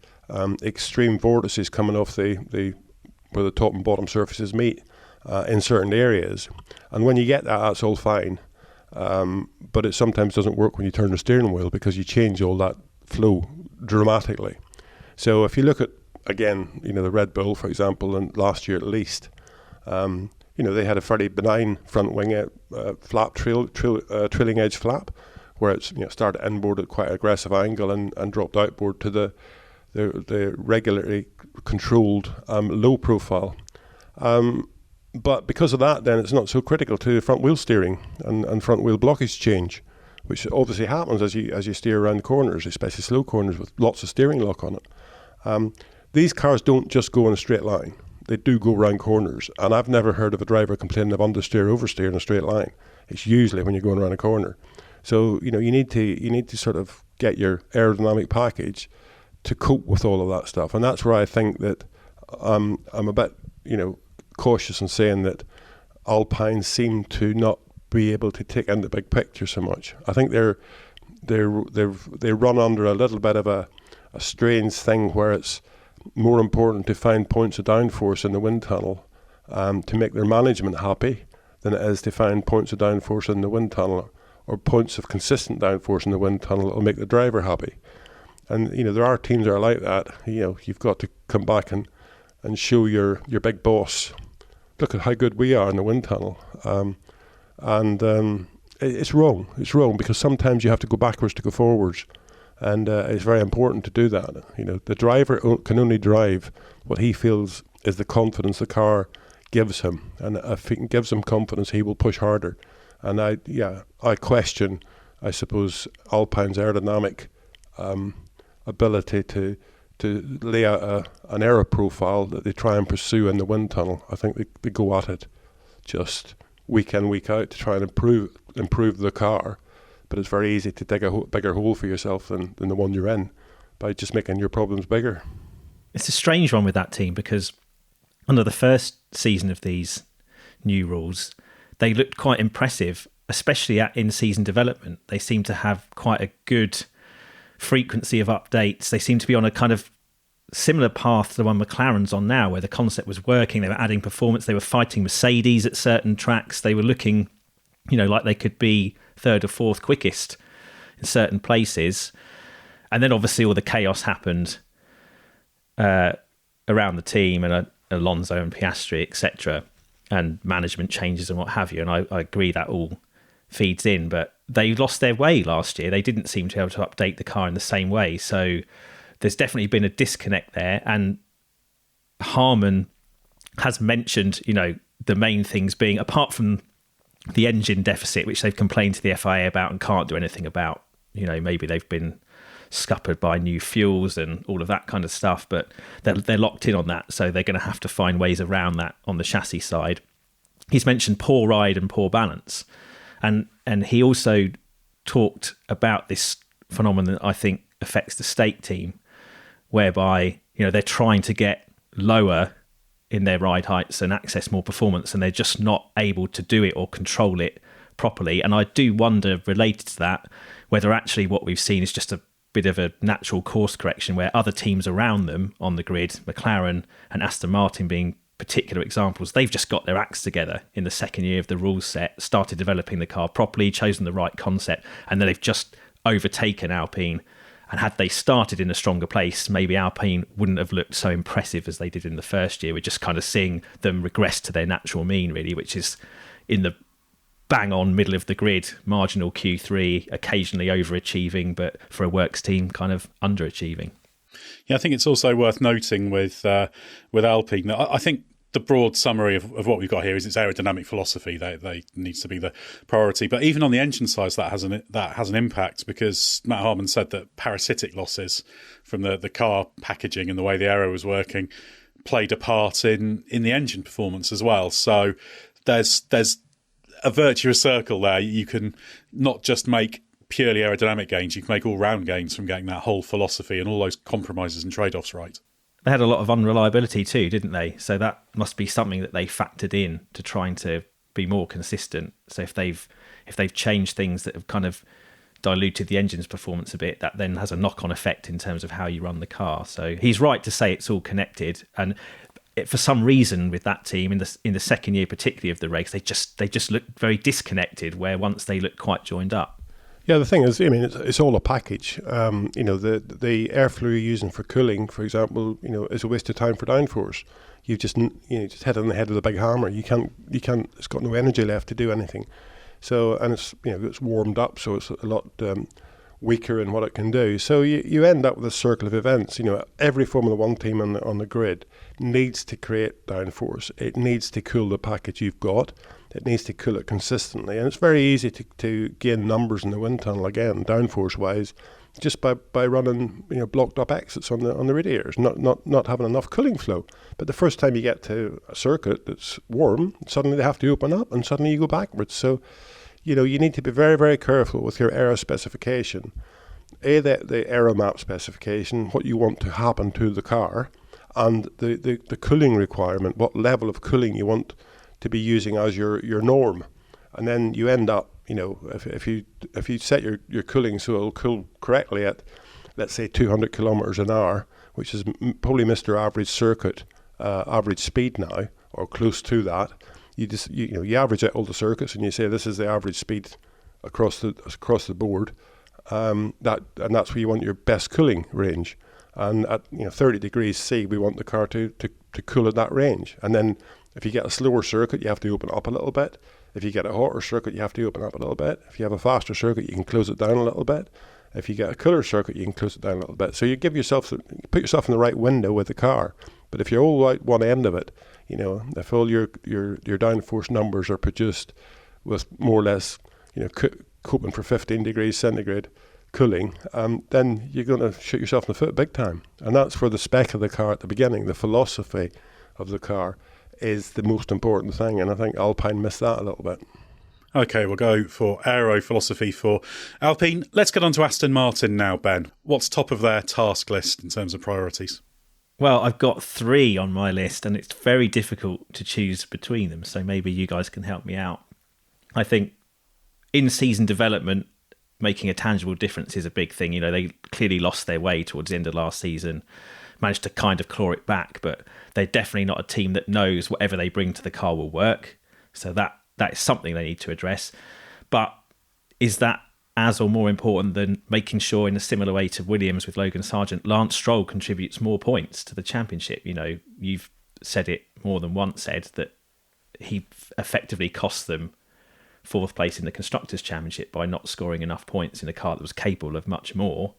[SPEAKER 7] extreme vortices coming off where the top and bottom surfaces meet in certain areas. And when you get that, that's all fine. But it sometimes doesn't work when you turn the steering wheel, because you change all that flow dramatically. So if you look at, again, you know, the Red Bull, for example, and last year at least, you know, they had a fairly benign front wing flap, trailing edge flap, where it's started inboard at quite an aggressive angle and dropped outboard to the regularly controlled low profile. But because of that, then it's not so critical to front wheel steering and front wheel blockage change, which obviously happens as you steer around corners, especially slow corners with lots of steering lock on it. These cars don't just go in a straight line. They do go around corners, and I've never heard of a driver complaining of understeer, oversteer in a straight line. It's usually when you're going around a corner. So you need to sort of get your aerodynamic package to cope with all of that stuff, and that's where I think that I'm a bit cautious in saying that Alpine seem to not be able to take in the big picture so much. I think they run under a little bit of a strange thing where it's more important to find points of downforce in the wind tunnel to make their management happy than it is to find points of downforce in the wind tunnel or points of consistent downforce in the wind tunnel that will make the driver happy. And there are teams that are like that. You've got to come back and show your big boss, look at how good we are in the wind tunnel. It's wrong. It's wrong because sometimes you have to go backwards to go forwards. And it's very important to do that. The driver can only drive what he feels is the confidence the car gives him. And if it gives him confidence, he will push harder. And I question, I suppose, Alpine's aerodynamic ability to lay out an aero profile that they try and pursue in the wind tunnel. I think they go at it just week in, week out to try and improve the car. But it's very easy to dig a bigger hole for yourself than the one you're in by just making your problems bigger.
[SPEAKER 6] It's a strange one with that team because under the first season of these new rules, they looked quite impressive, especially at in-season development. They seem to have quite a good frequency of updates. They seem to be on a kind of similar path to the one McLaren's on now, where the concept was working. They were adding performance. They were fighting Mercedes at certain tracks. They were looking, like they could be third or fourth quickest in certain places. And then obviously all the chaos happened around the team and Alonso and Piastri, etc., and management changes and what have you. And I agree that all feeds in, but they lost their way last year. They didn't seem to be able to update the car in the same way. So there's definitely been a disconnect there. And Harman has mentioned, the main things being, apart from the engine deficit, which they've complained to the FIA about and can't do anything about, maybe they've been scuppered by new fuels and all of that kind of stuff, but they're locked in on that, so they're going to have to find ways around that on the chassis side. He's mentioned poor ride and poor balance, and he also talked about this phenomenon that I think affects the state team, whereby they're trying to get lower in their ride heights and access more performance, and they're just not able to do it or control it properly. And I do wonder, related to that, whether actually what we've seen is just a bit of a natural course correction where other teams around them on the grid, McLaren and Aston Martin being particular examples, they've just got their acts together in the second year of the rules set, started developing the car properly, chosen the right concept, and then they've just overtaken Alpine. And had they started in a stronger place, maybe Alpine wouldn't have looked so impressive as they did in the first year. We're just kind of seeing them regress to their natural mean, really, which is in the bang-on middle of the grid, marginal Q3, occasionally overachieving, but for a works team, kind of underachieving.
[SPEAKER 3] Yeah, I think it's also worth noting with Alpine, I think the broad summary of what we've got here is its aerodynamic philosophy. They needs to be the priority. But even on the engine side, that has an impact, because Matt Harman said that parasitic losses from the car packaging and the way the aero was working played a part in the engine performance as well. So there's a virtuous circle there. You can not just make purely aerodynamic gains, you can make all-round gains from getting that whole philosophy and all those compromises and trade-offs right.
[SPEAKER 6] They had a lot of unreliability too, didn't they? So that must be something that they factored in to trying to be more consistent. So if they've changed things that have kind of diluted the engine's performance a bit, that then has a knock-on effect in terms of how you run the car. So he's right to say it's all connected. And for some reason with that team in the second year, particularly of the race, they just looked very disconnected, where once they looked quite joined up.
[SPEAKER 7] Yeah, the thing is, it's all a package. The airflow you're using for cooling, for example, is a waste of time for downforce. You've just hit it on the head with a big hammer. You can't. It's got no energy left to do anything. So, and it's warmed up, so it's a lot weaker in what it can do. So you end up with a circle of events. Every Formula One team on the grid needs to create downforce. It needs to cool the package you've got. It needs to cool it consistently, and it's very easy to gain numbers in the wind tunnel again, downforce wise, just by running blocked up exits on the radiators, not having enough cooling flow. But the first time you get to a circuit that's warm, suddenly they have to open up, and suddenly you go backwards. So you need to be very, very careful with your aero specification. The aero map specification, what you want to happen to the car, and the cooling requirement, what level of cooling you want to be using as your norm. And then you end up, if you set your cooling so it'll cool correctly at, let's say, 200 kilometers an hour, which is probably Mr. Average circuit average speed now, or close to that. You average out all the circuits and you say this is the average speed across the board. That's where you want your best cooling range. And at 30 degrees C, we want the car to cool at that range. And then if you get a slower circuit, you have to open up a little bit. If you get a hotter circuit, you have to open up a little bit. If you have a faster circuit, you can close it down a little bit. If you get a cooler circuit, you can close it down a little bit. So you put yourself in the right window with the car. But if you're all at one end of it, if all your downforce numbers are produced with more or less, coping for 15 degrees centigrade cooling, then you're going to shoot yourself in the foot big time. And that's where the spec of the car at the beginning, the philosophy of the car, is the most important thing. And I think Alpine missed that a little bit.
[SPEAKER 3] Okay, we'll go for aero philosophy for Alpine. Let's get on to Aston Martin now, Ben. What's top of their task list in terms of priorities?
[SPEAKER 6] Well, I've got 3 on my list, and it's very difficult to choose between them, so maybe you guys can help me out. I think in-season development, making a tangible difference is a big thing. They clearly lost their way towards the end of last season, managed to kind of claw it back, but they're definitely not a team that knows whatever they bring to the car will work. So that is something they need to address. But is that as or more important than making sure, in a similar way to Williams with Logan Sargent, Lance Stroll contributes more points to the championship? You've said it more than once, Ed, that he effectively cost them 4th place in the Constructors' Championship by not scoring enough points in a car that was capable of much more.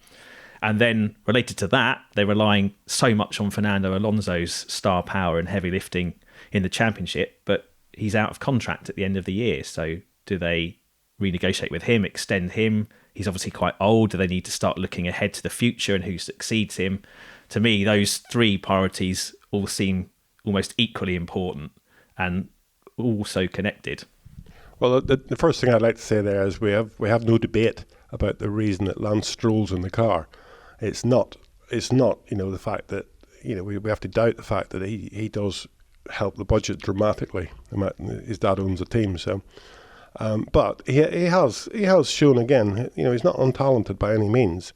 [SPEAKER 6] And then, related to that, they're relying so much on Fernando Alonso's star power and heavy lifting in the championship, but he's out of contract at the end of the year. So do they renegotiate with him, extend him? He's obviously quite old. Do they need to start looking ahead to the future and who succeeds him? To me, those 3 priorities all seem almost equally important and also connected.
[SPEAKER 7] Well, the first thing I'd like to say there is we have no debate about the reason that Lance Stroll's in the car. It's not the fact that we have to doubt the fact that he does help the budget dramatically. His dad owns a team, so but he has shown again. He's not untalented by any means.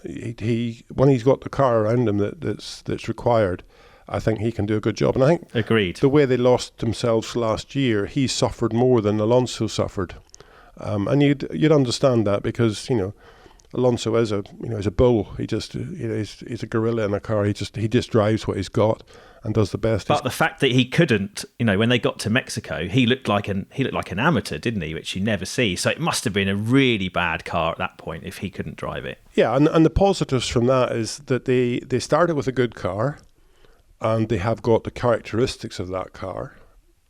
[SPEAKER 7] He when he's got the car around him that's required, I think he can do a good job. And I think
[SPEAKER 6] agreed.
[SPEAKER 7] The way they lost themselves last year, he suffered more than Alonso suffered, and you'd understand that because Alonso is a bull. He just he's a gorilla in a car. He just drives what he's got and does the best.
[SPEAKER 6] But the fact that he couldn't, when they got to Mexico, he looked like an amateur, didn't he? Which you never see. So it must have been a really bad car at that point if he couldn't drive it.
[SPEAKER 7] Yeah, and the positives from that is that they started with a good car, and they have got the characteristics of that car.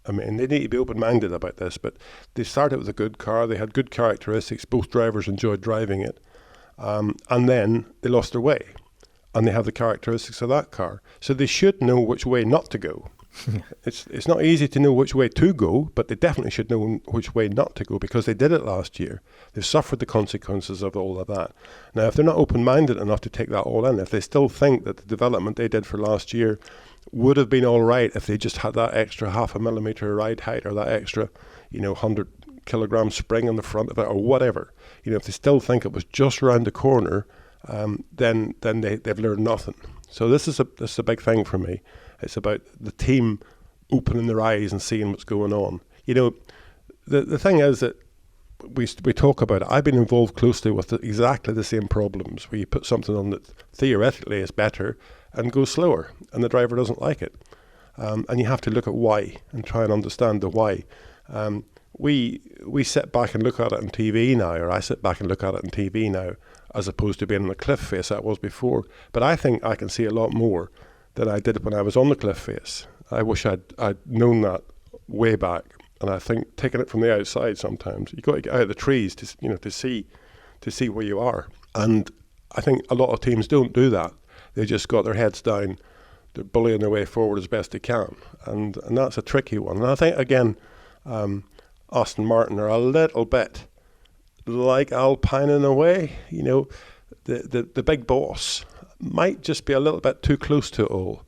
[SPEAKER 7] I mean, they need to be open-minded about this, but they started with a good car. They had good characteristics. Both drivers enjoyed driving it. And then they lost their way, and they have the characteristics of that car. So they should know which way not to go. It's not easy to know which way to go, but they definitely should know which way not to go because they did it last year. They've suffered the consequences of all of that. Now, if they're not open-minded enough to take that all in, if they still think that the development they did for last year would have been all right if they just had that extra 0.5 millimeter ride height or that extra, 100 kilogram spring on the front of it or whatever, if they still think it was just around the corner, then they've learned nothing. So this is a big thing for me. It's about the team opening their eyes and seeing what's going on. The thing is that we talk about it. I've been involved closely with exactly the same problems where you put something on that theoretically is better and goes slower, and the driver doesn't like it. And you have to look at why and try and understand the why. we sit back and look at it on TV now, or I sit back and look at it on TV now, as opposed to being on the cliff face that was before. But I think I can see a lot more than I did when I was on the cliff face. I wish I'd known that way back. And I think taking it from the outside sometimes, you've got to get out of the trees to see where you are. And I think a lot of teams don't do that. They just got their heads down, they're bullying their way forward as best they can. And that's a tricky one. And I think, again, Aston Martin are a little bit like Alpine in a way. The big boss might just be a little bit too close to it all.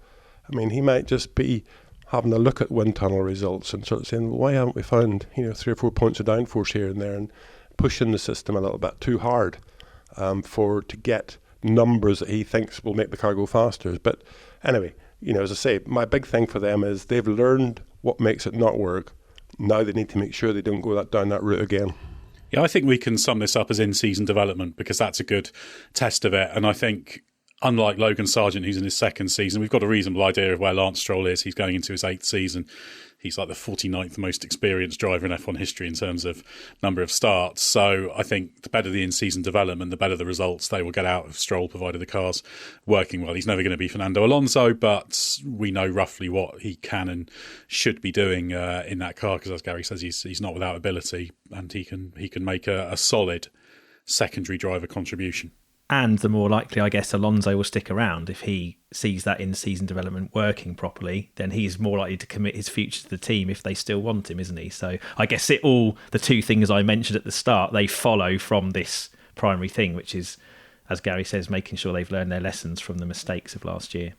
[SPEAKER 7] I mean, he might just be having a look at wind tunnel results and sort of saying, well, why haven't we found 3 or 4 points of downforce here and there, and pushing the system a little bit too hard to get numbers that he thinks will make the car go faster. But anyway, as I say, my big thing for them is they've learned what makes it not work. Now they need to make sure they don't go down that route again.
[SPEAKER 3] Yeah, I think we can sum this up as in-season development, because that's a good test of it. And I think, unlike Logan Sargent, who's in his second season, we've got a reasonable idea of where Lance Stroll is. He's going into his 8th season. He's like the 49th most experienced driver in F1 history in terms of number of starts. So I think the better the in-season development, the better the results they will get out of Stroll, provided the car's working well. He's never going to be Fernando Alonso, but we know roughly what he can and should be doing in that car, because as Gary says, he's not without ability, and he can make a solid secondary driver contribution.
[SPEAKER 6] And the more likely, I guess, Alonso will stick around. If he sees that in-season development working properly, then he's more likely to commit his future to the team if they still want him, isn't he? So I guess the 2 things I mentioned at the start, they follow from this primary thing, which is, as Gary says, making sure they've learned their lessons from the mistakes of last year.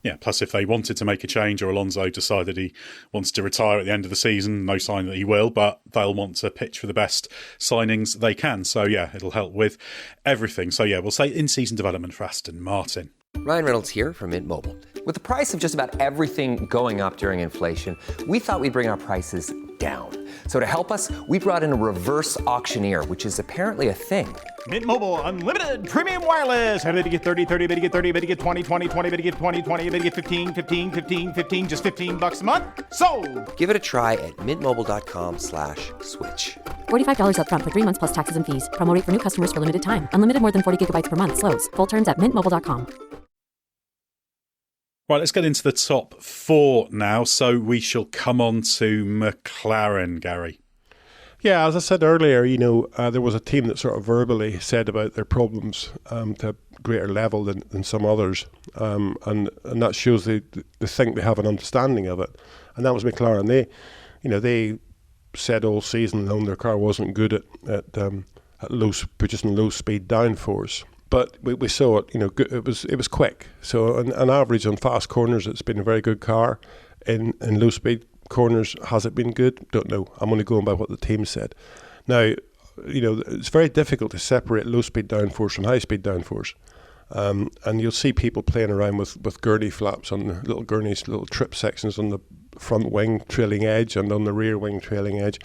[SPEAKER 3] Yeah, plus if they wanted to make a change, or Alonso decided he wants to retire at the end of the season, no sign that he will, but they'll want to pitch for the best signings they can. So yeah, it'll help with everything. So yeah, we'll say in-season development for Aston Martin.
[SPEAKER 2] Ryan Reynolds here from Mint Mobile. With the price of just about everything going up during inflation, we thought we'd bring our prices down. So to help us, we brought in a reverse auctioneer, which is apparently a thing.
[SPEAKER 8] Mint Mobile Unlimited Premium Wireless. How to get 30, 30, bit to get 30, bit to get 20, 20, 20, bit to get 20, 20, bit to get 15, 15, 15, 15, just $15 a month? Sold!
[SPEAKER 2] Give it a try at mintmobile.com/switch.
[SPEAKER 4] $45 up front for 3 months plus taxes and fees. Promo rate for new customers for limited time. Unlimited more than 40 gigabytes per month. Slows full terms at mintmobile.com.
[SPEAKER 3] Right, let's get into the top 4 now. So we shall come on to McLaren, Gary.
[SPEAKER 7] Yeah, as I said earlier, there was a team that sort of verbally said about their problems to a greater level than some others, and that shows they think they have an understanding of it, and that was McLaren. They said all season long their car wasn't good at producing low speed downforce. But we saw it, it was quick. So on average on fast corners, it's been a very good car. In low speed corners, has it been good? Don't know. I'm only going by what the team said. Now, it's very difficult to separate low speed downforce from high speed downforce. And you'll see people playing around with gurney flaps on the little gurneys, little trip sections on the front wing trailing edge and on the rear wing trailing edge.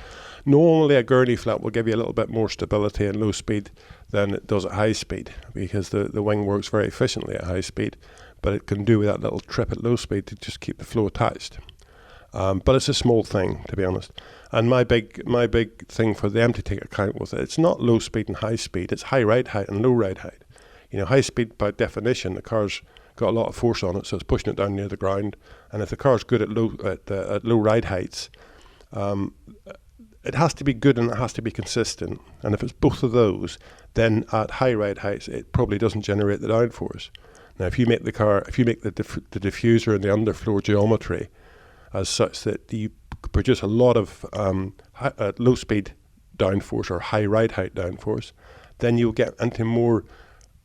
[SPEAKER 7] Normally a gurney flap will give you a little bit more stability at low speed than it does at high speed, because the wing works very efficiently at high speed, but it can do with that little trip at low speed to just keep the flow attached. But it's a small thing, to be honest. And my big thing for them to take account with it, it's not low speed and high speed, it's high ride height and low ride height. High speed by definition, the car's got a lot of force on it, so it's pushing it down near the ground. And if the car's good at low ride heights, it has to be good and it has to be consistent. And if it's both of those, then at high ride heights, it probably doesn't generate the downforce. Now, if you make the diffuser and the underfloor geometry as such that you produce a lot of low speed downforce or high ride height downforce, then you'll get into more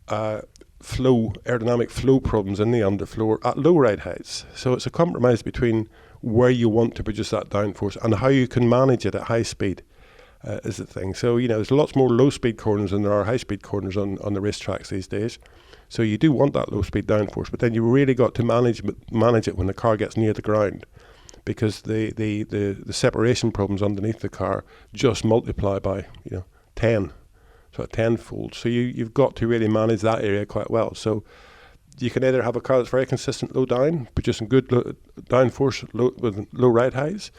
[SPEAKER 7] aerodynamic flow problems in the underfloor at low ride heights. So it's a compromise between where you want to produce that downforce and how you can manage it at high speed is the thing. So, there's lots more low speed corners than there are high speed corners on the racetracks these days. So you do want that low speed downforce, but then you really got to manage it when the car gets near the ground, because the separation problems underneath the car just multiply by 10. So tenfold. So you've got to really manage that area quite well. So you can either have a car that's very consistent low down, producing good downforce with low ride heights,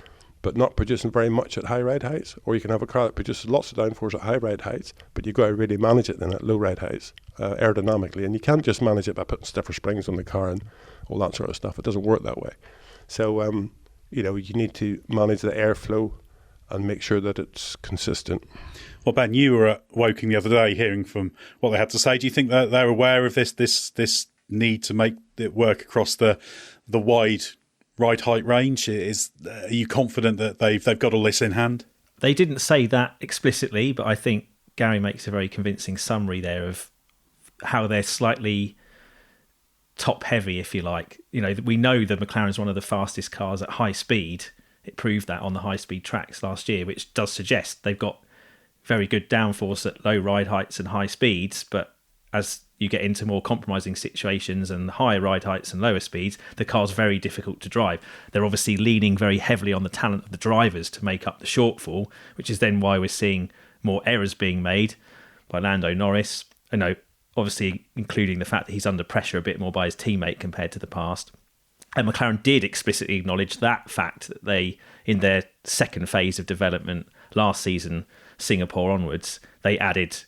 [SPEAKER 7] but not producing very much at high ride heights, or you can have a car that produces lots of downforce at high ride heights, but you've got to really manage it then at low ride heights aerodynamically, and you can't just manage it by putting stiffer springs on the car and all that sort of stuff. It doesn't work that way. So you need to manage the airflow and make sure that it's consistent.
[SPEAKER 3] Well, Ben, you were at Woking the other day hearing from what they had to say. Do you think that they're aware of this need to make it work across the wide ride height range? Are you confident that they've got all this in hand?
[SPEAKER 6] They didn't say that explicitly, but I think Gary makes a very convincing summary there of how they're slightly top heavy, if you like. We know the McLaren's one of the fastest cars at high speed. It proved that on the high speed tracks last year, which does suggest they've got very good downforce at low ride heights and high speeds. But as you get into more compromising situations and higher ride heights and lower speeds, the car's very difficult to drive. They're obviously leaning very heavily on the talent of the drivers to make up the shortfall, which is then why we're seeing more errors being made by Lando Norris. Obviously including the fact that he's under pressure a bit more by his teammate compared to the past. And McLaren did explicitly acknowledge that fact, that they, in their second phase of development last season, Singapore onwards, they added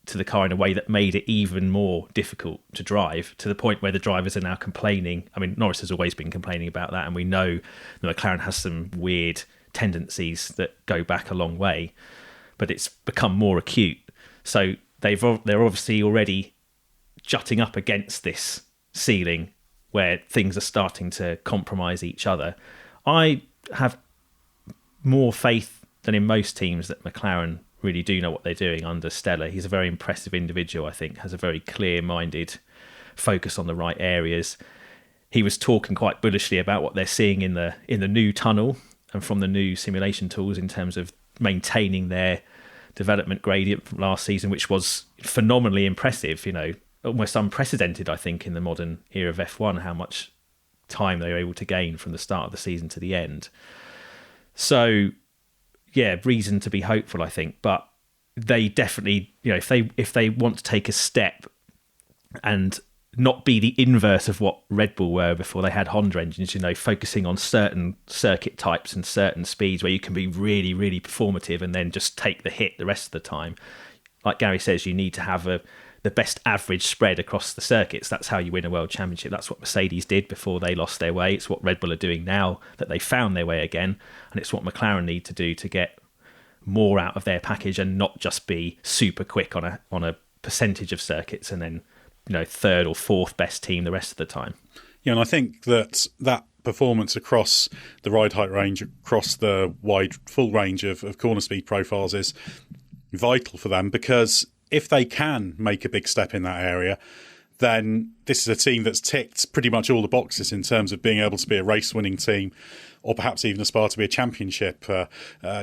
[SPEAKER 6] to the car in a way that made it even more difficult to drive, to the point where the drivers are now complaining. I mean, Norris has always been complaining about that, and we know that McLaren has some weird tendencies that go back a long way, but it's become more acute. So they're obviously already jutting up against this ceiling where things are starting to compromise each other. I have more faith than in most teams that McLaren really do know what they're doing under Stella. He's a very impressive individual, I think, has a very clear-minded focus on the right areas. He was talking quite bullishly about what they're seeing in the new tunnel and from the new simulation tools in terms of maintaining their development gradient from last season, which was phenomenally impressive, almost unprecedented, I think, in the modern era of F1, how much time they were able to gain from the start of the season to the end. So, yeah, reason to be hopeful, I think. But they definitely, if they want to take a step and not be the inverse of what Red Bull were before they had Honda engines, focusing on certain circuit types and certain speeds where you can be really, really performative and then just take the hit the rest of the time. Like Gary says, you need to have the best average spread across the circuits. That's how you win a world championship. That's what Mercedes did before they lost their way. It's what Red Bull are doing now that they found their way again. And it's what McLaren need to do to get more out of their package and not just be super quick on a percentage of circuits and then third or fourth best team the rest of the time.
[SPEAKER 3] Yeah, and I think that performance across the ride height range, across the wide full range of corner speed profiles is vital for them, because if they can make a big step in that area, then this is a team that's ticked pretty much all the boxes in terms of being able to be a race-winning team, or perhaps even aspire to be a championship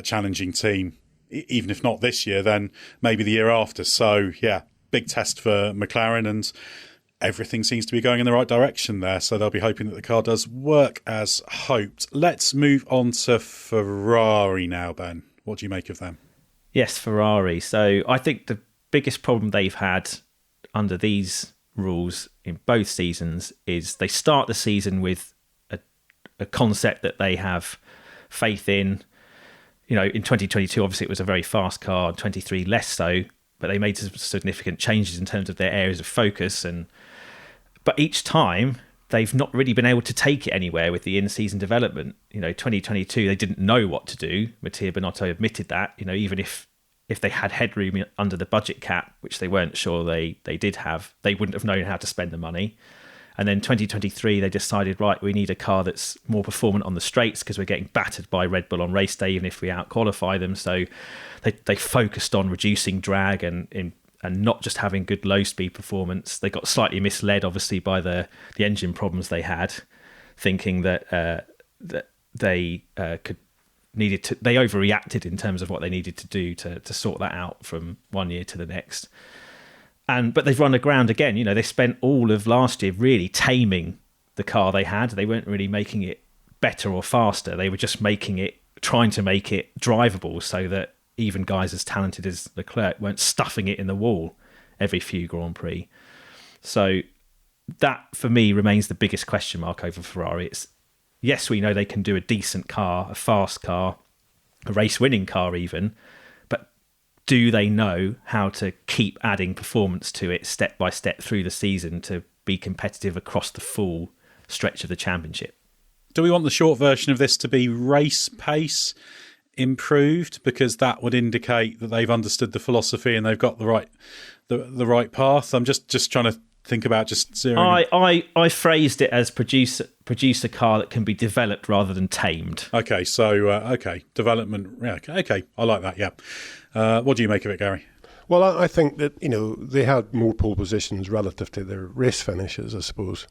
[SPEAKER 3] challenging team, even if not this year, then maybe the year after. So, yeah, big test for McLaren, and everything seems to be going in the right direction there. So they'll be hoping that the car does work as hoped. Let's move on to Ferrari now, Ben. What do you make of them?
[SPEAKER 6] Yes, Ferrari. So I think the biggest problem they've had under these rules in both seasons is they start the season with a concept that they have faith in. In 2022, obviously it was a very fast car, 23 less so, but they made some significant changes in terms of their areas of focus. But each time they've not really been able to take it anywhere with the in-season development. 2022, they didn't know what to do. Mattia Binotto admitted that, even if they had headroom under the budget cap, which they weren't sure they did have, they wouldn't have known how to spend the money. And then 2023, they decided, right, we need a car that's more performant on the straights because we're getting battered by Red Bull on race day, even if we out-qualify them. So they focused on reducing drag and not just having good low-speed performance. They got slightly misled, obviously, by the engine problems they had, thinking that they they overreacted in terms of what they needed to do to sort that out from one year to the next. But they've run aground again. They spent all of last year really taming the car they had. They weren't really making it better or faster. They were just trying to make it drivable so that even guys as talented as Leclerc weren't stuffing it in the wall every few Grand Prix. So that, for me, remains the biggest question mark over Ferrari. It's, Yes, we know they can do a decent car, a fast car, a race-winning car even, but do they know how to keep adding performance to it step by step through the season to be competitive across the full stretch of the championship?
[SPEAKER 3] Do we want the short version of this to be race pace improved, because that would indicate that they've understood the philosophy and they've got the right path? I'm just trying to think about just zeroing.
[SPEAKER 6] I phrased it as produce a car that can be developed rather than tamed.
[SPEAKER 3] Okay, so development. Yeah, okay, I like that. Yeah. What do you make of it, Gary?
[SPEAKER 7] Well, I think that they had more pole positions relative to their race finishes, I suppose.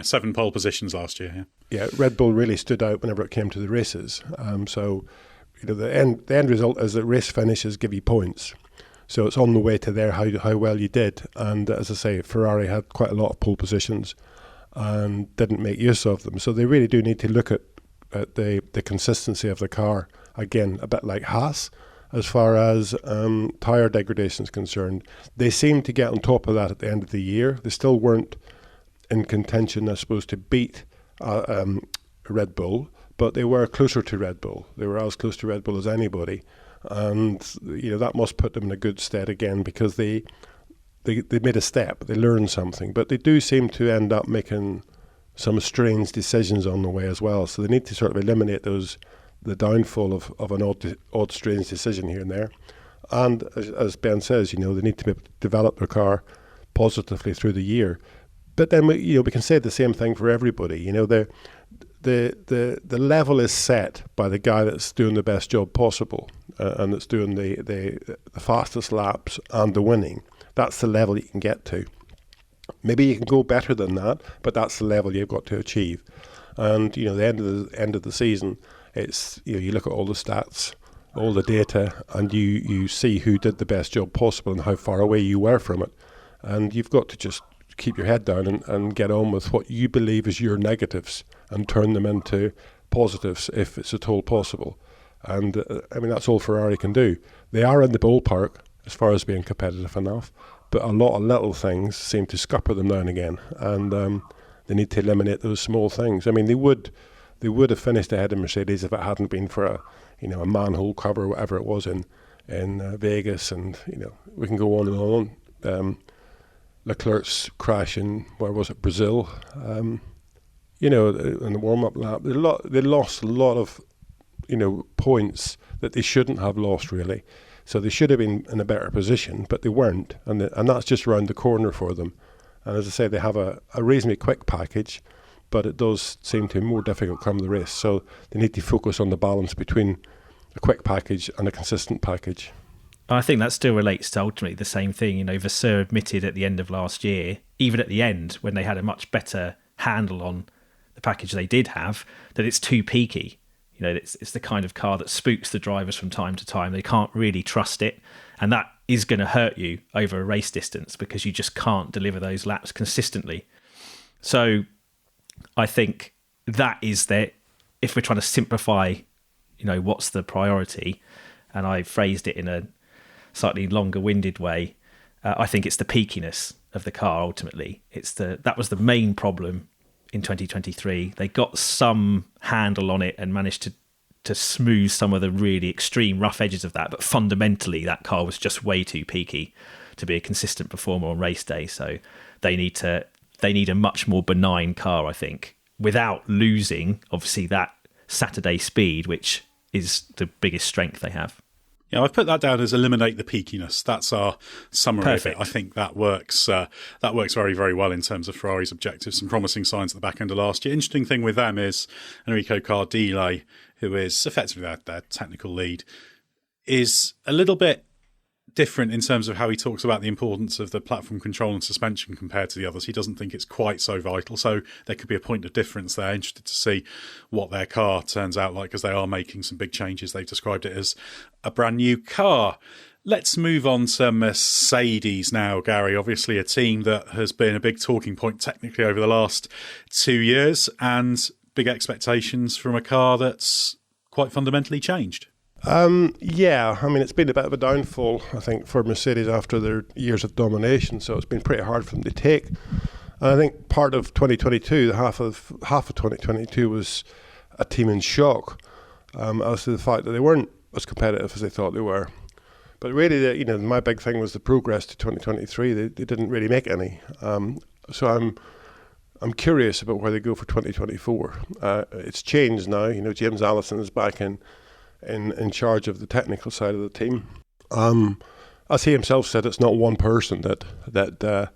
[SPEAKER 3] 7 pole positions last year.
[SPEAKER 7] Yeah, Red Bull really stood out whenever it came to the races. So the end result is that race finishes give you points. So it's on the way to there how well you did. And as I say, Ferrari had quite a lot of pole positions and didn't make use of them. So they really do need to look at the consistency of the car, again, a bit like Haas, as far as tyre degradation is concerned. They seemed to get on top of that at the end of the year. They still weren't in contention, I suppose, to beat Red Bull, but they were closer to Red Bull. They were as close to Red Bull as anybody. And that must put them in a good stead again, because they made a step, they learned something, but they do seem to end up making some strange decisions on the way as well. So they need to sort of eliminate the downfall of an odd strange decision here and there. And as Ben says, they need to develop their car positively through the year. But then we can say the same thing for everybody. The level is set by the guy that's doing the best job possible, and that's doing the fastest laps and the winning. That's the level you can get to. Maybe you can go better than that, but that's the level you've got to achieve. And the end of the season, it's you look at all the stats, all the data, and you see who did the best job possible and how far away you were from it. And you've got to just keep your head down and get on with what you believe is your negatives and turn them into positives if it's at all possible. And that's all Ferrari can do. They are in the ballpark as far as being competitive enough, but a lot of little things seem to scupper them now and again, and they need to eliminate those small things. They would have finished ahead of Mercedes if it hadn't been for a manhole cover or whatever it was in Vegas, and we can go on and on. Leclerc's crash in, where was it, Brazil? In the warm-up lap, they lost a lot of points that they shouldn't have lost, really. So they should have been in a better position, but they weren't, and that's just around the corner for them. And as I say, they have a reasonably quick package, but it does seem to be more difficult come the race. So they need to focus on the balance between a quick package and a consistent package.
[SPEAKER 6] I think that still relates to ultimately the same thing. Vasseur admitted at the end of last year, even at the end, when they had a much better handle on the package they did have, that it's too peaky. It's the kind of car that spooks the drivers from time to time. They can't really trust it, and that is going to hurt you over a race distance because you just can't deliver those laps consistently. So I think that is if we're trying to simplify, what's the priority, and I phrased it in a slightly longer-winded way, I think it's the peakiness of the car ultimately. That was the main problem in 2023. They got some handle on it and managed to smooth some of the really extreme rough edges of that, but fundamentally that car was just way too peaky to be a consistent performer on race day. So they need a much more benign car, I think, without losing obviously that Saturday speed, which is the biggest strength they have.
[SPEAKER 3] Yeah, I've put that down as eliminate the peakiness. That's our summary
[SPEAKER 6] Perfect.
[SPEAKER 3] of it. I think that works. That works very, very well in terms of Ferrari's objectives. Some promising signs at the back end of last year. Interesting thing with them is Enrico Cardile, who is effectively their technical lead, is a little bit different in terms of how he talks about the importance of the platform control and suspension compared to the others. He doesn't think it's quite so vital, so there could be a point of difference there. Interested to see what their car turns out like, because they are making some big changes. They've described it as a brand new car. Let's move on to Mercedes now, Gary. Obviously a team that has been a big talking point technically over the last 2 years, and big expectations from a car that's quite fundamentally changed.
[SPEAKER 7] It's been a bit of a downfall, I think, for Mercedes after their years of domination, so it's been pretty hard for them to take. And I think part of 2022, half of 2022 was a team in shock as to the fact that they weren't as competitive as they thought they were. But really, my big thing was the progress to 2023. They didn't really make any. So I'm curious about where they go for 2024. It's changed now. James Allison is back in charge of the technical side of the team. As he himself said, it's not one person that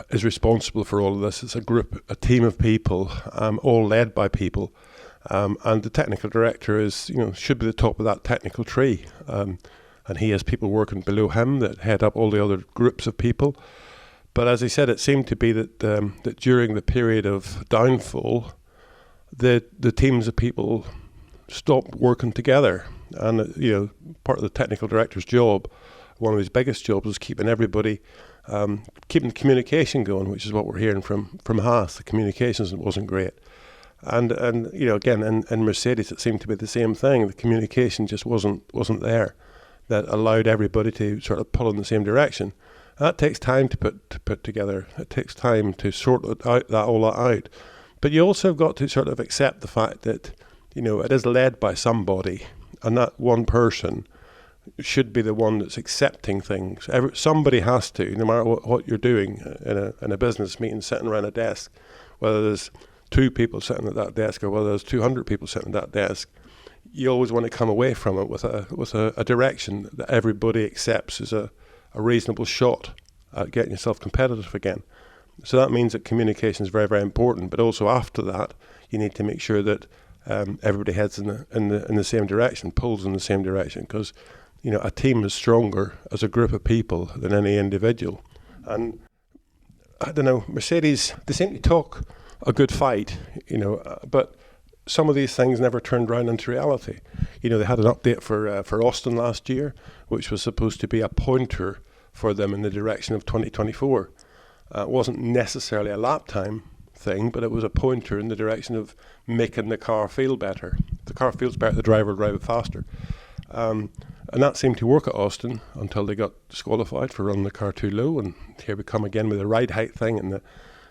[SPEAKER 7] is responsible for all of this. It's a team of people, all led by people. And the technical director should be the top of that technical tree. And he has people working below him that head up all the other groups of people. But as I said, it seemed to be that during the period of downfall, the teams of people stopped working together. And, part of the technical director's job, one of his biggest jobs, was keeping everybody, keeping the communication going, which is what we're hearing from Haas. The communications wasn't great. And again, in Mercedes, it seemed to be the same thing. The communication just wasn't there that allowed everybody to sort of pull in the same direction. That takes time to put together. It takes time to sort all that out. But you also have got to sort of accept the fact that, it is led by somebody, and that one person should be the one that's accepting things. Somebody has to, no matter what you're doing in a business meeting, sitting around a desk, whether there's 2 people sitting at that desk or whether there's 200 people sitting at that desk, you always want to come away from it with a direction that everybody accepts as a reasonable shot at getting yourself competitive again. So that means that communication is very, very important. But also after that, you need to make sure that everybody heads in the same direction, pulls in the same direction, because a team is stronger as a group of people than any individual. And I don't know, Mercedes, they seem to talk a good fight, but some of these things never turned around into reality. They had an update for Austin last year, which was supposed to be a pointer for them in the direction of 2024. It wasn't necessarily a lap time thing, but it was a pointer in the direction of making the car feel better. If the car feels better, the driver will drive it faster. And that seemed to work at Austin until they got disqualified for running the car too low. And here we come again with the ride height thing and the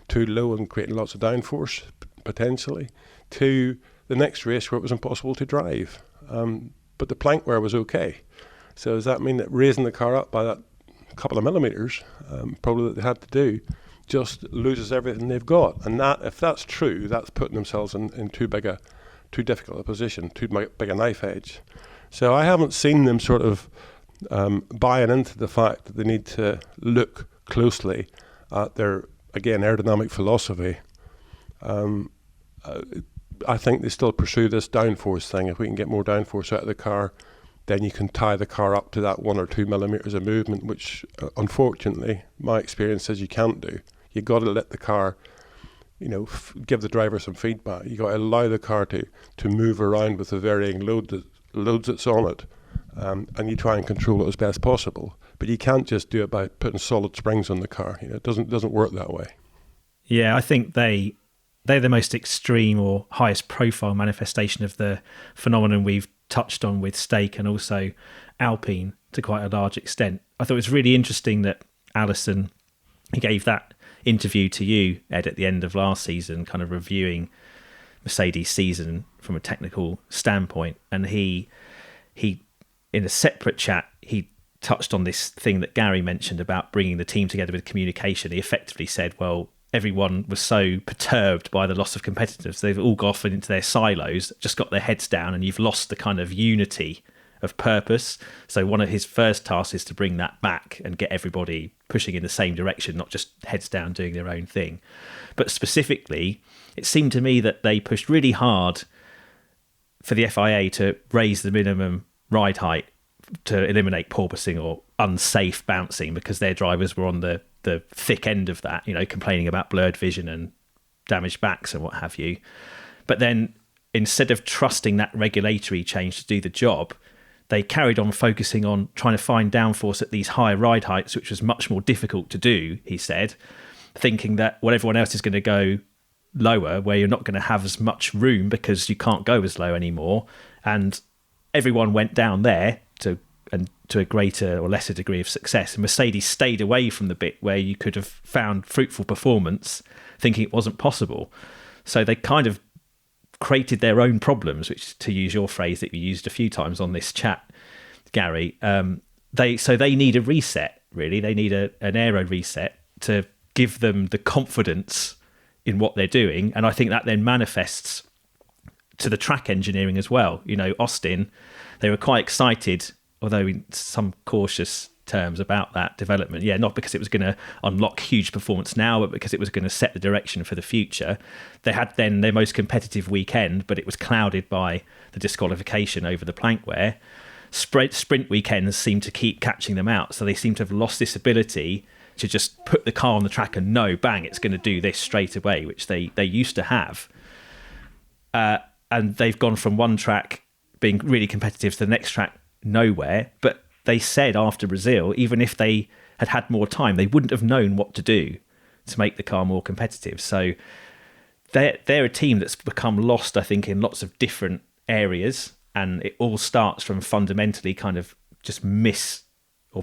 [SPEAKER 7] too low and creating lots of downforce, potentially, to the next race where it was impossible to drive. But the plank wear was okay. So does that mean that raising the car up by that couple of millimetres, probably that they had to do, just loses everything they've got? And that, if that's true, that's putting themselves in too difficult a position, too big a knife edge. So I haven't seen them sort of buying into the fact that they need to look closely at their, again, aerodynamic philosophy. I think they still pursue this downforce thing. If we can get more downforce out of the car, then you can tie the car up to that 1 or 2 millimetres of movement, which unfortunately my experience says you can't do. You've got to let the car, give the driver some feedback. You've got to allow the car to move around with the varying loads that's on it, and you try and control it as best possible. But you can't just do it by putting solid springs on the car. It doesn't work that way.
[SPEAKER 6] Yeah, I think they're the most extreme or highest profile manifestation of the phenomenon we've touched on with Stake and also Alpine to quite a large extent. I thought it was really interesting that Allison, he gave that interview to you, Ed, at the end of last season, kind of reviewing Mercedes' season from a technical standpoint. And he in a separate chat, he touched on this thing that Gary mentioned about bringing the team together with communication. He effectively said, well, everyone was so perturbed by the loss of competitiveness. They've all gone off into their silos, just got their heads down, and you've lost the kind of unity of purpose. So one of his first tasks is to bring that back and get everybody pushing in the same direction, not just heads down doing their own thing. But specifically, it seemed to me that they pushed really hard for the FIA to raise the minimum ride height to eliminate porpoising or unsafe bouncing, because their drivers were on the thick end of that, complaining about blurred vision and damaged backs and what have you. But then instead of trusting that regulatory change to do the job, they carried on focusing on trying to find downforce at these higher ride heights, which was much more difficult to do, he said, thinking that everyone else is going to go lower, where you're not going to have as much room because you can't go as low anymore. And everyone went down there to and to a greater or lesser degree of success. And Mercedes stayed away from the bit where you could have found fruitful performance, thinking it wasn't possible. So they kind of created their own problems, which, to use your phrase that you used a few times on this chat, Gary, they need a reset, really. They need an aero reset to give them the confidence in what they're doing. And I think that then manifests to the track engineering as well. You know, Austin, they were quite excited, although in some cautious terms, about that development. Yeah, not because it was going to unlock huge performance now, but because it was going to set the direction for the future. They had then their most competitive weekend, but it was clouded by the disqualification over the plank wear. Sprint weekends seem to keep catching them out, so they seem to have lost this ability to just put the car on the track and know, bang, it's going to do this straight away, which they used to have. And they've gone from one track being really competitive to the next track nowhere. But they said after Brazil, even if they had had more time, they wouldn't have known what to do to make the car more competitive. So they're a team that's become lost, I think, in lots of different areas. And it all starts from fundamentally kind of just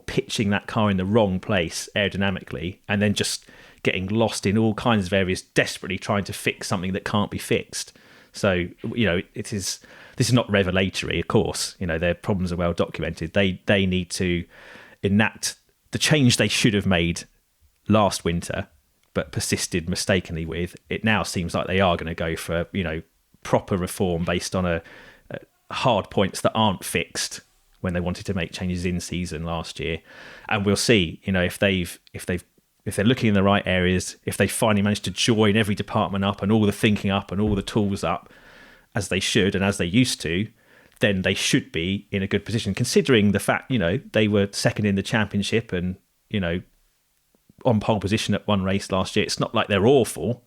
[SPEAKER 6] pitching that car in the wrong place aerodynamically, and then just getting lost in all kinds of areas, desperately trying to fix something that can't be fixed. So, you know, this is not revelatory, of course. You know, their problems are well documented. They need to enact the change they should have made last winter, but persisted mistakenly with. It now seems like they are going to go for, you know, proper reform based on a hard points that aren't fixed when they wanted to make changes in season last year. And we'll see, you know, if they're looking in the right areas, if they finally manage to join every department up and all the thinking up and all the tools up as they should and as they used to, then they should be in a good position, considering the fact, you know, they were second in the championship and, you know, on pole position at one race last year. It's not like they're awful.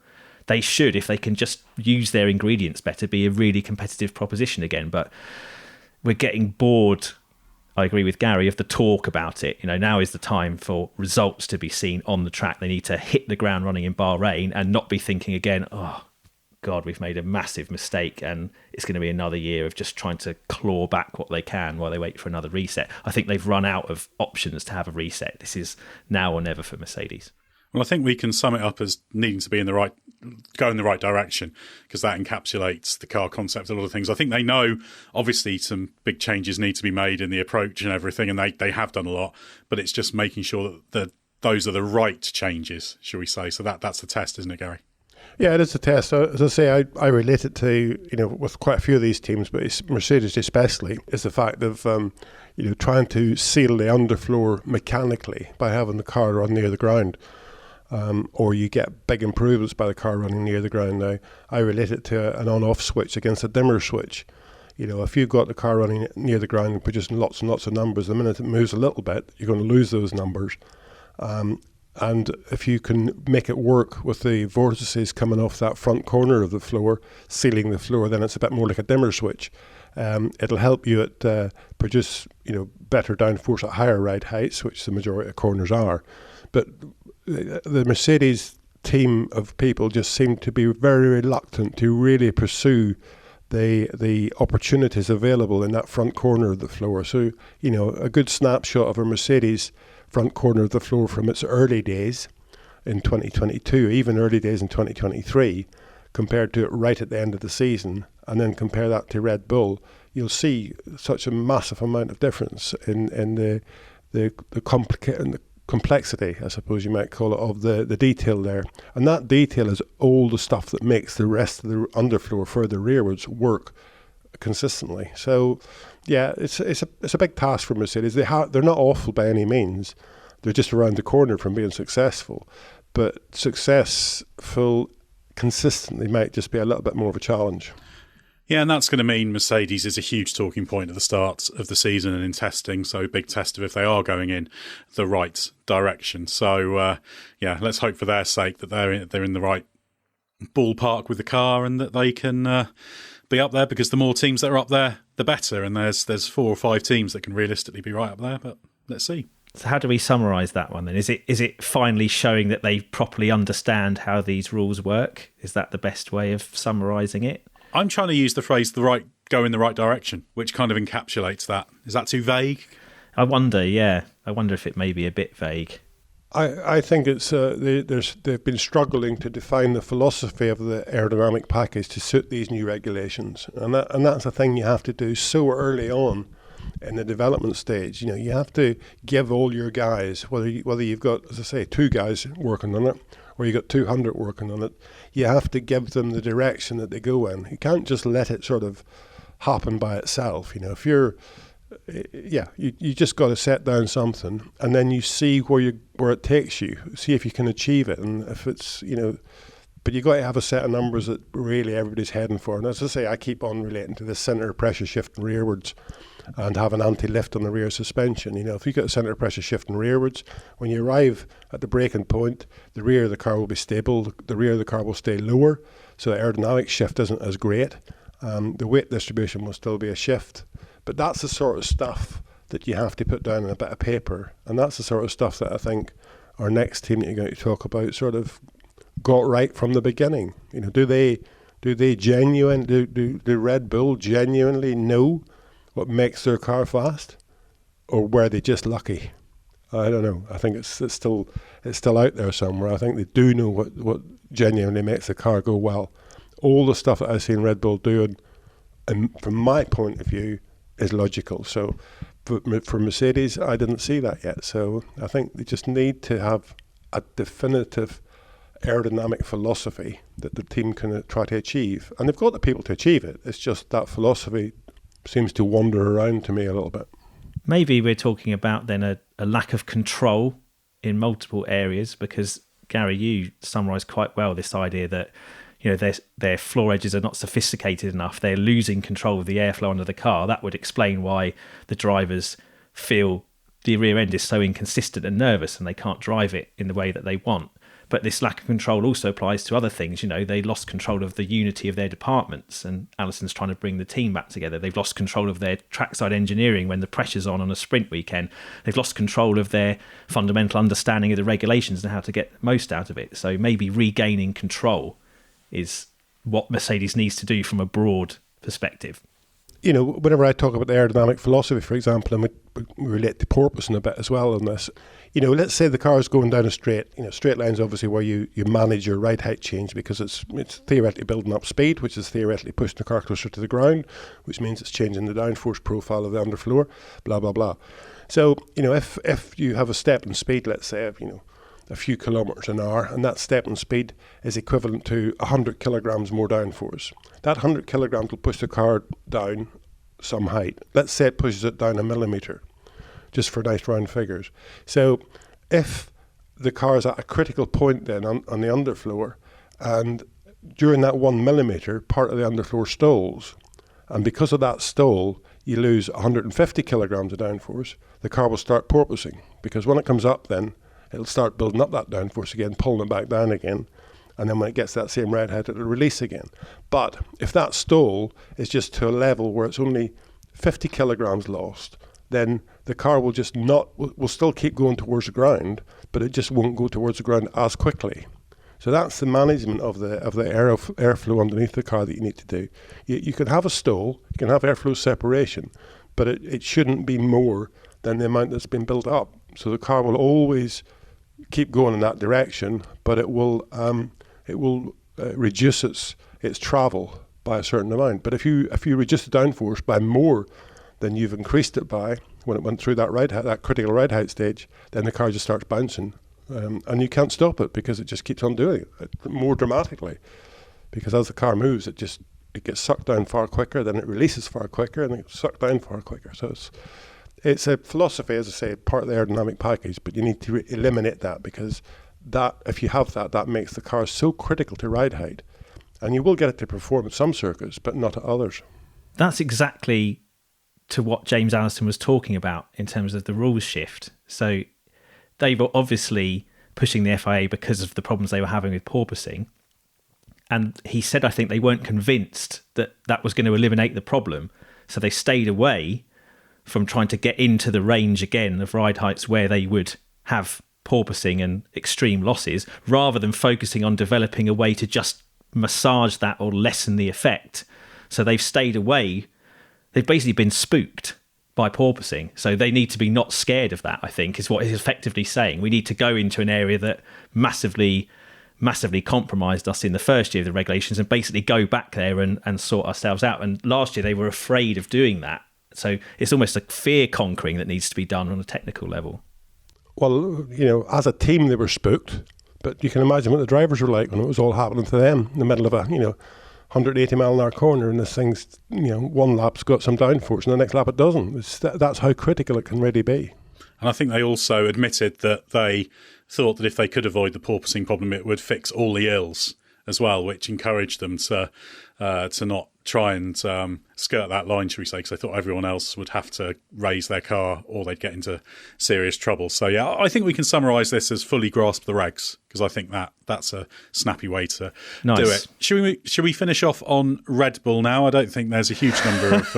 [SPEAKER 6] They should, if they can just use their ingredients better, be a really competitive proposition again. But we're getting bored, I agree with Gary, of the talk about it. You know, now is the time for results to be seen on the track. They need to hit the ground running in Bahrain and not be thinking again, oh, God, we've made a massive mistake and it's going to be another year of just trying to claw back what they can while they wait for another reset. I think they've run out of options to have a reset. This is now or never for Mercedes.
[SPEAKER 3] Well, I think we can sum it up as needing to be go in the right direction, because that encapsulates the car concept, a lot of things. I think they know, obviously, some big changes need to be made in the approach and everything, and they have done a lot, but it's just making sure that those are the right changes, shall we say. So that's the test, isn't it, Gary?
[SPEAKER 7] Yeah, it is a test. So, as I say, I relate it to, you know, with quite a few of these teams, but it's Mercedes especially, is the fact of, you know, trying to seal the underfloor mechanically by having the car run near the ground. Or you get big improvements by the car running near the ground. Now, I relate it to an on-off switch against a dimmer switch. You know, if you've got the car running near the ground and producing lots and lots of numbers, the minute it moves a little bit, you're going to lose those numbers. And if you can make it work with the vortices coming off that front corner of the floor, sealing the floor, then it's a bit more like a dimmer switch. It'll help you at produce, you know, better downforce at higher ride heights, which the majority of corners are. But the Mercedes team of people just seem to be very reluctant to really pursue the opportunities available in that front corner of the floor. So, you know, a good snapshot of a Mercedes front corner of the floor from its early days in 2022, even early days in 2023, compared to it right at the end of the season, and then compare that to Red Bull, you'll see such a massive amount of difference in the complexity, I suppose you might call it, of the detail there. And that detail is all the stuff that makes the rest of the underfloor further rearwards work consistently. So, yeah, it's a big task for Mercedes. They're not awful by any means. They're just around the corner from being successful. But successful consistently might just be a little bit more of a challenge.
[SPEAKER 3] Yeah, and that's going to mean Mercedes is a huge talking point at the start of the season and in testing. So big test of if they are going in the right direction. So, yeah, let's hope for their sake that they're in the right ballpark with the car and that they can be up there, because the more teams that are up there, the better. And there's 4 or 5 teams that can realistically be right up there. But let's see.
[SPEAKER 6] So how do we summarise that one then? Is it finally showing that they properly understand how these rules work? Is that the best way of summarising it?
[SPEAKER 3] I'm trying to use the phrase go in the right direction, which kind of encapsulates that. Is that too vague?
[SPEAKER 6] I wonder if it may be a bit vague.
[SPEAKER 7] I think it's they've been struggling to define the philosophy of the aerodynamic package to suit these new regulations, and that's a thing you have to do so early on in the development stage. You have to give all your guys, whether you've got, as I say, 2 guys working on it, or you've got 200 working on it, you have to give them the direction that they go in. You can't just let it sort of happen by itself. If you're you just got to set down something, and then you see where it takes you. See if you can achieve it, and if it's but you got to have a set of numbers that really everybody's heading for. And as I say, I keep on relating to the centre pressure shifting rearwards, and have an anti-lift on the rear suspension. If you get a centre pressure shifting rearwards, when you arrive at the braking point, the rear of the car will be stable. The rear of the car will stay lower, so the aerodynamic shift isn't as great. The weight distribution will still be a shift. But that's the sort of stuff that you have to put down on a bit of paper. And that's the sort of stuff that I think our next team that you're going to talk about sort of got right from the beginning. Do Red Bull genuinely know what makes their car fast? Or were they just lucky? I don't know. I think it's still out there somewhere. I think they do know what genuinely makes the car go well. All the stuff that I've seen Red Bull doing, and from my point of view, is logical. So for Mercedes, I didn't see that yet. So I think they just need to have a definitive aerodynamic philosophy that the team can try to achieve. And they've got the people to achieve it. It's just that philosophy seems to wander around to me a little bit.
[SPEAKER 6] Maybe we're talking about then a lack of control in multiple areas, because Gary, you summarised quite well this idea that their floor edges are not sophisticated enough. They're losing control of the airflow under the car. That would explain why the drivers feel the rear end is so inconsistent and nervous, and they can't drive it in the way that they want. But this lack of control also applies to other things. They lost control of the unity of their departments, and Allison's trying to bring the team back together. They've lost control of their trackside engineering when the pressure's on a sprint weekend. They've lost control of their fundamental understanding of the regulations and how to get the most out of it. So maybe regaining control is what Mercedes needs to do from a broad perspective.
[SPEAKER 7] Whenever I talk about the aerodynamic philosophy, for example, and we relate to porpoising a bit as well on this, let's say the car is going down a straight line's obviously where you manage your ride height change, because it's theoretically building up speed, which is theoretically pushing the car closer to the ground, which means it's changing the downforce profile of the underfloor, blah, blah, blah. So, if you have a step in speed, let's say, of, a few kilometres an hour, and that step in speed is equivalent to 100 kilograms more downforce. That 100 kilograms will push the car down some height. Let's say it pushes it down 1 millimetre, just for nice round figures. So if the car is at a critical point then on the underfloor, and during that 1 millimetre, part of the underfloor stalls, and because of that stall, you lose 150 kilograms of downforce, the car will start porpoising, because when it comes up then, it'll start building up that downforce again, pulling it back down again, and then when it gets that same red height, it'll release again. But if that stall is just to a level where it's only 50 kilograms lost, then the car will still keep going towards the ground, but it just won't go towards the ground as quickly. So that's the management of the airflow underneath the car that you need to do. You can have a stall, you can have airflow separation, but it shouldn't be more than the amount that's been built up. So the car will always keep going in that direction, but it will reduce its travel by a certain amount. But if you reduce the downforce by more than you've increased it by when it went through that critical ride height stage, then the car just starts bouncing, and you can't stop it because it just keeps on doing it more dramatically. Because as the car moves, it gets sucked down far quicker, then it releases far quicker, and it gets sucked down far quicker. So it's a philosophy, as I say, part of the aerodynamic package, but you need to eliminate that, because that, if you have that makes the car so critical to ride height. And you will get it to perform at some circuits, but not at others.
[SPEAKER 6] That's exactly to what James Allison was talking about in terms of the rules shift. So they were obviously pushing the FIA because of the problems they were having with porpoising. And he said, I think they weren't convinced that was going to eliminate the problem. So they stayed away from trying to get into the range again of ride heights where they would have porpoising and extreme losses, rather than focusing on developing a way to just massage that or lessen the effect. So they've stayed away. They've basically been spooked by porpoising. So they need to be not scared of that, I think, is what he's effectively saying. We need to go into an area that massively compromised us in the first year of the regulations and basically go back there and sort ourselves out. And last year they were afraid of doing that. So it's almost a fear conquering that needs to be done on a technical level.
[SPEAKER 7] Well, as a team they were spooked, but you can imagine what the drivers were like when it was all happening to them in the middle of a 180 mile an hour corner, and this thing's one lap's got some downforce and the next lap it doesn't. That's how critical it can really be.
[SPEAKER 3] And I think they also admitted that they thought that if they could avoid the porpoising problem, it would fix all the ills as well, which encouraged them to not try and skirt that line, should we say, because they thought everyone else would have to raise their car or they'd get into serious trouble. So, yeah, I think we can summarise this as fully grasp the regs, because I think that's a snappy way to do it. Should we finish off on Red Bull now? I don't think there's a huge number of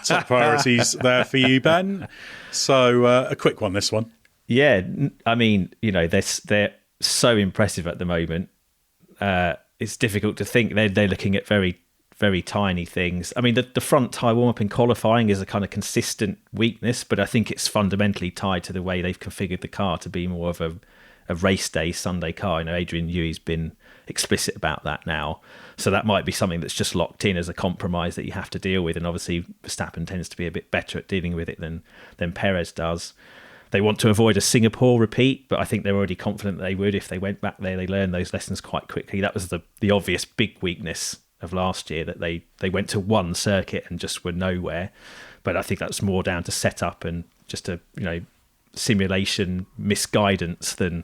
[SPEAKER 3] top priorities there for you, Ben. So a quick one, this one.
[SPEAKER 6] Yeah, I mean, they're so impressive at the moment. It's difficult to think they're looking at very, very tiny things. I mean, the front tyre warm-up in qualifying is a kind of consistent weakness, but I think it's fundamentally tied to the way they've configured the car to be more of a race day Sunday car. Adrian Newey's been explicit about that now. So that might be something that's just locked in as a compromise that you have to deal with. And obviously Verstappen tends to be a bit better at dealing with it than Perez does. They want to avoid a Singapore repeat, but I think they're already confident that they would. If they went back there, they learned those lessons quite quickly. That was the obvious big weakness of last year, that they went to one circuit and just were nowhere. But I think that's more down to setup and just a simulation misguidance than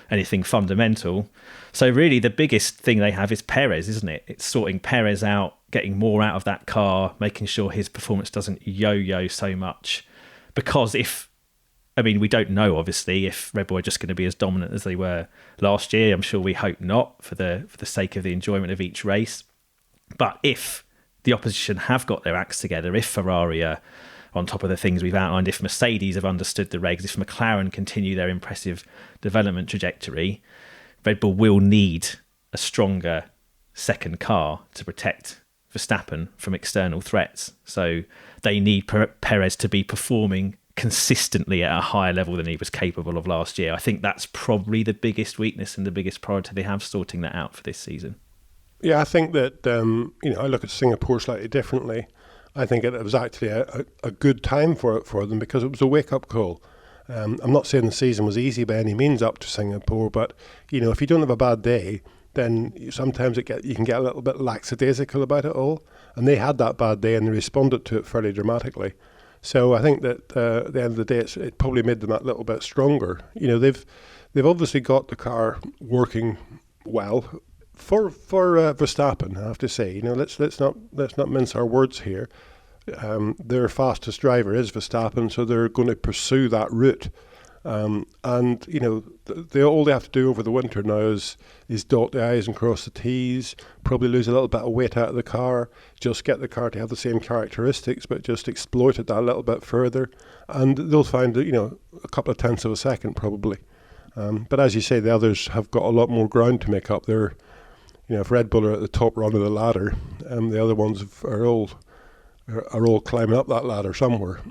[SPEAKER 6] anything fundamental. So really the biggest thing they have is Perez, isn't it? It's sorting Perez out, getting more out of that car, making sure his performance doesn't yo-yo so much. Because we don't know, obviously, if Red Bull are just going to be as dominant as they were last year. I'm sure we hope not, for the sake of the enjoyment of each race. But if the opposition have got their acts together, if Ferrari are on top of the things we've outlined, if Mercedes have understood the regs, if McLaren continue their impressive development trajectory, Red Bull will need a stronger second car to protect Verstappen from external threats. So they need Perez to be performing consistently at a higher level than he was capable of last year. I think that's probably the biggest weakness and the biggest priority they have, sorting that out for this season. Yeah,
[SPEAKER 7] I think that I look at Singapore slightly differently. I think it was actually a good time for them, because it was a wake-up call. I'm not saying the season was easy by any means up to Singapore, but if you don't have a bad day, then sometimes you can get a little bit lackadaisical about it all. And they had that bad day and they responded to it fairly dramatically. So I think that at the end of the day, it probably made them that little bit stronger. They've obviously got the car working well for Verstappen. I have to say, let's not mince our words here. Their fastest driver is Verstappen, so they're going to pursue that route. And all they have to do over the winter now is dot the I's and cross the T's, probably lose a little bit of weight out of the car, just get the car to have the same characteristics, but just exploit it that a little bit further, and they'll find a couple of tenths of a second probably. But as you say, the others have got a lot more ground to make up. They're, if Red Bull are at the top rung of the ladder, the other ones are all climbing up that ladder somewhere.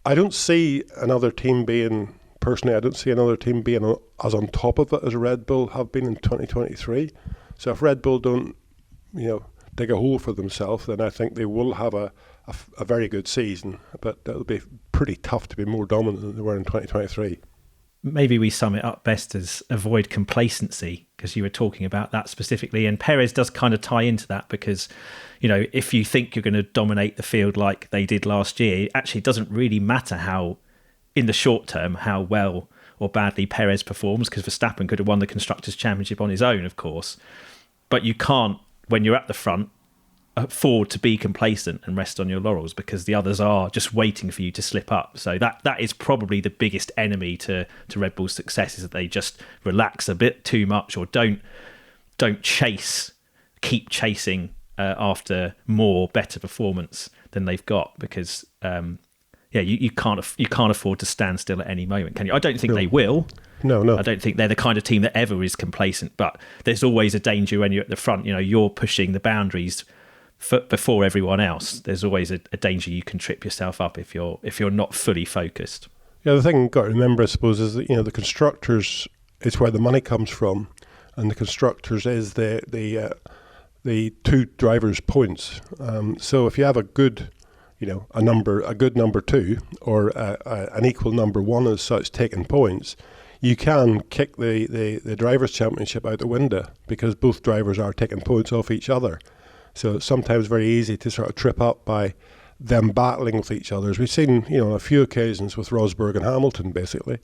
[SPEAKER 7] I don't see another team being as on top of it as Red Bull have been in 2023. So if Red Bull don't, dig a hole for themselves, then I think they will have a very good season. But it'll be pretty tough to be more dominant than they were in 2023.
[SPEAKER 6] Maybe we sum it up best as avoid complacency, because you were talking about that specifically. And Perez does kind of tie into that, because, if you think you're going to dominate the field like they did last year, actually it doesn't really matter in the short term, how well or badly Perez performs, because Verstappen could have won the Constructors' Championship on his own, of course. But you can't, when you're at the front, afford to be complacent and rest on your laurels, because the others are just waiting for you to slip up. So that is probably the biggest enemy to Red Bull's success, is that they just relax a bit too much, or don't keep chasing after more better performance than they've got, because you can't afford to stand still at any moment, can you? I don't think they will.
[SPEAKER 7] No.
[SPEAKER 6] I don't think they're the kind of team that ever is complacent, but there's always a danger when you're at the front. You're pushing the boundaries before everyone else, there's always a danger you can trip yourself up if you're not fully focused.
[SPEAKER 7] Yeah, the thing you've got to remember, I suppose, is that the constructors is where the money comes from, and the constructors is the two drivers' points. So if you have a good, a good number two or an equal number one as such taking points, you can kick the drivers' championship out the window because both drivers are taking points off each other. So it's sometimes very easy to sort of trip up by them battling with each other, as we've seen, a few occasions with Rosberg and Hamilton, basically.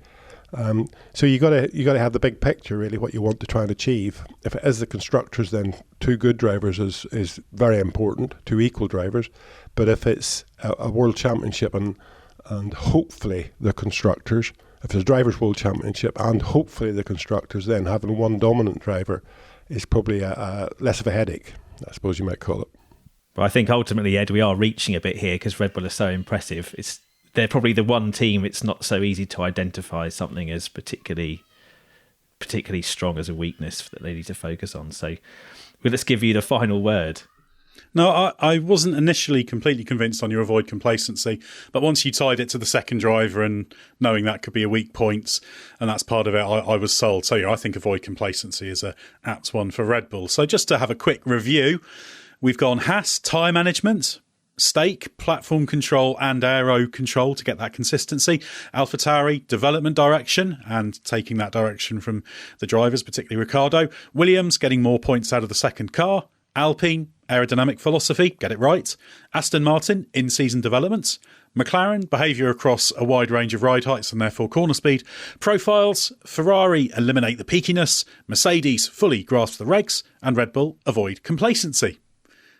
[SPEAKER 7] So you got to have the big picture, really, what you want to try and achieve. If it is the constructors, then two good drivers is very important, two equal drivers. But if it's a world championship and hopefully the constructors, if there's drivers' world championship and hopefully the constructors, then having one dominant driver is probably less of a headache, I suppose you might call it.
[SPEAKER 6] But I think ultimately, Ed, we are reaching a bit here because Red Bull are so impressive. They're probably the one team it's not so easy to identify something as particularly strong as a weakness that they need to focus on. So let's give you the final word.
[SPEAKER 3] No, I wasn't initially completely convinced on your avoid complacency, but once you tied it to the second driver and knowing that could be a weak point, and that's part of it, I was sold. So yeah, I think avoid complacency is a apt one for Red Bull. So just to have a quick review, we've gone Haas, tyre management, stake, platform control and aero control to get that consistency. AlphaTauri, development direction and taking that direction from the drivers, particularly Ricciardo. Williams, getting more points out of the second car. Alpine, aerodynamic philosophy, get it right. Aston Martin, in-season developments. McLaren, behaviour across a wide range of ride heights and therefore corner speed. Profiles, Ferrari, eliminate the peakiness. Mercedes, fully grasp the regs. And Red Bull, avoid complacency.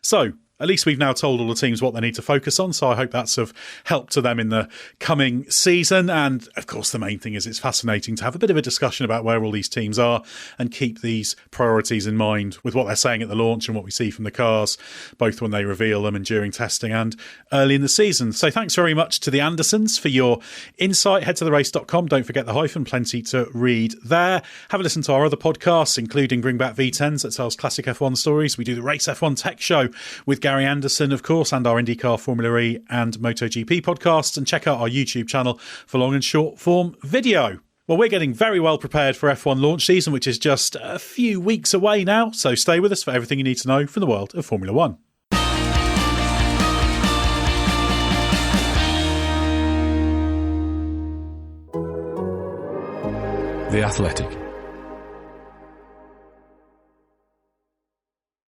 [SPEAKER 3] So, at least we've now told all the teams what they need to focus on, so I hope that's of help to them in the coming season. And, of course, the main thing is it's fascinating to have a bit of a discussion about where all these teams are and keep these priorities in mind with what they're saying at the launch and what we see from the cars, both when they reveal them and during testing and early in the season. So thanks very much to the Andersons for your insight. Head to therace.com. Don't forget the hyphen, plenty to read there. Have a listen to our other podcasts, including Bring Back V10s that tells classic F1 stories. We do the Race F1 Tech Show with Gary Anderson, of course, and our IndyCar, Formula E and MotoGP podcasts, and check out our YouTube channel for long and short form video. Well, we're getting very well prepared for F1 launch season, which is just a few weeks away now, so stay with us for everything you need to know from the world of Formula One.
[SPEAKER 9] The Athletic.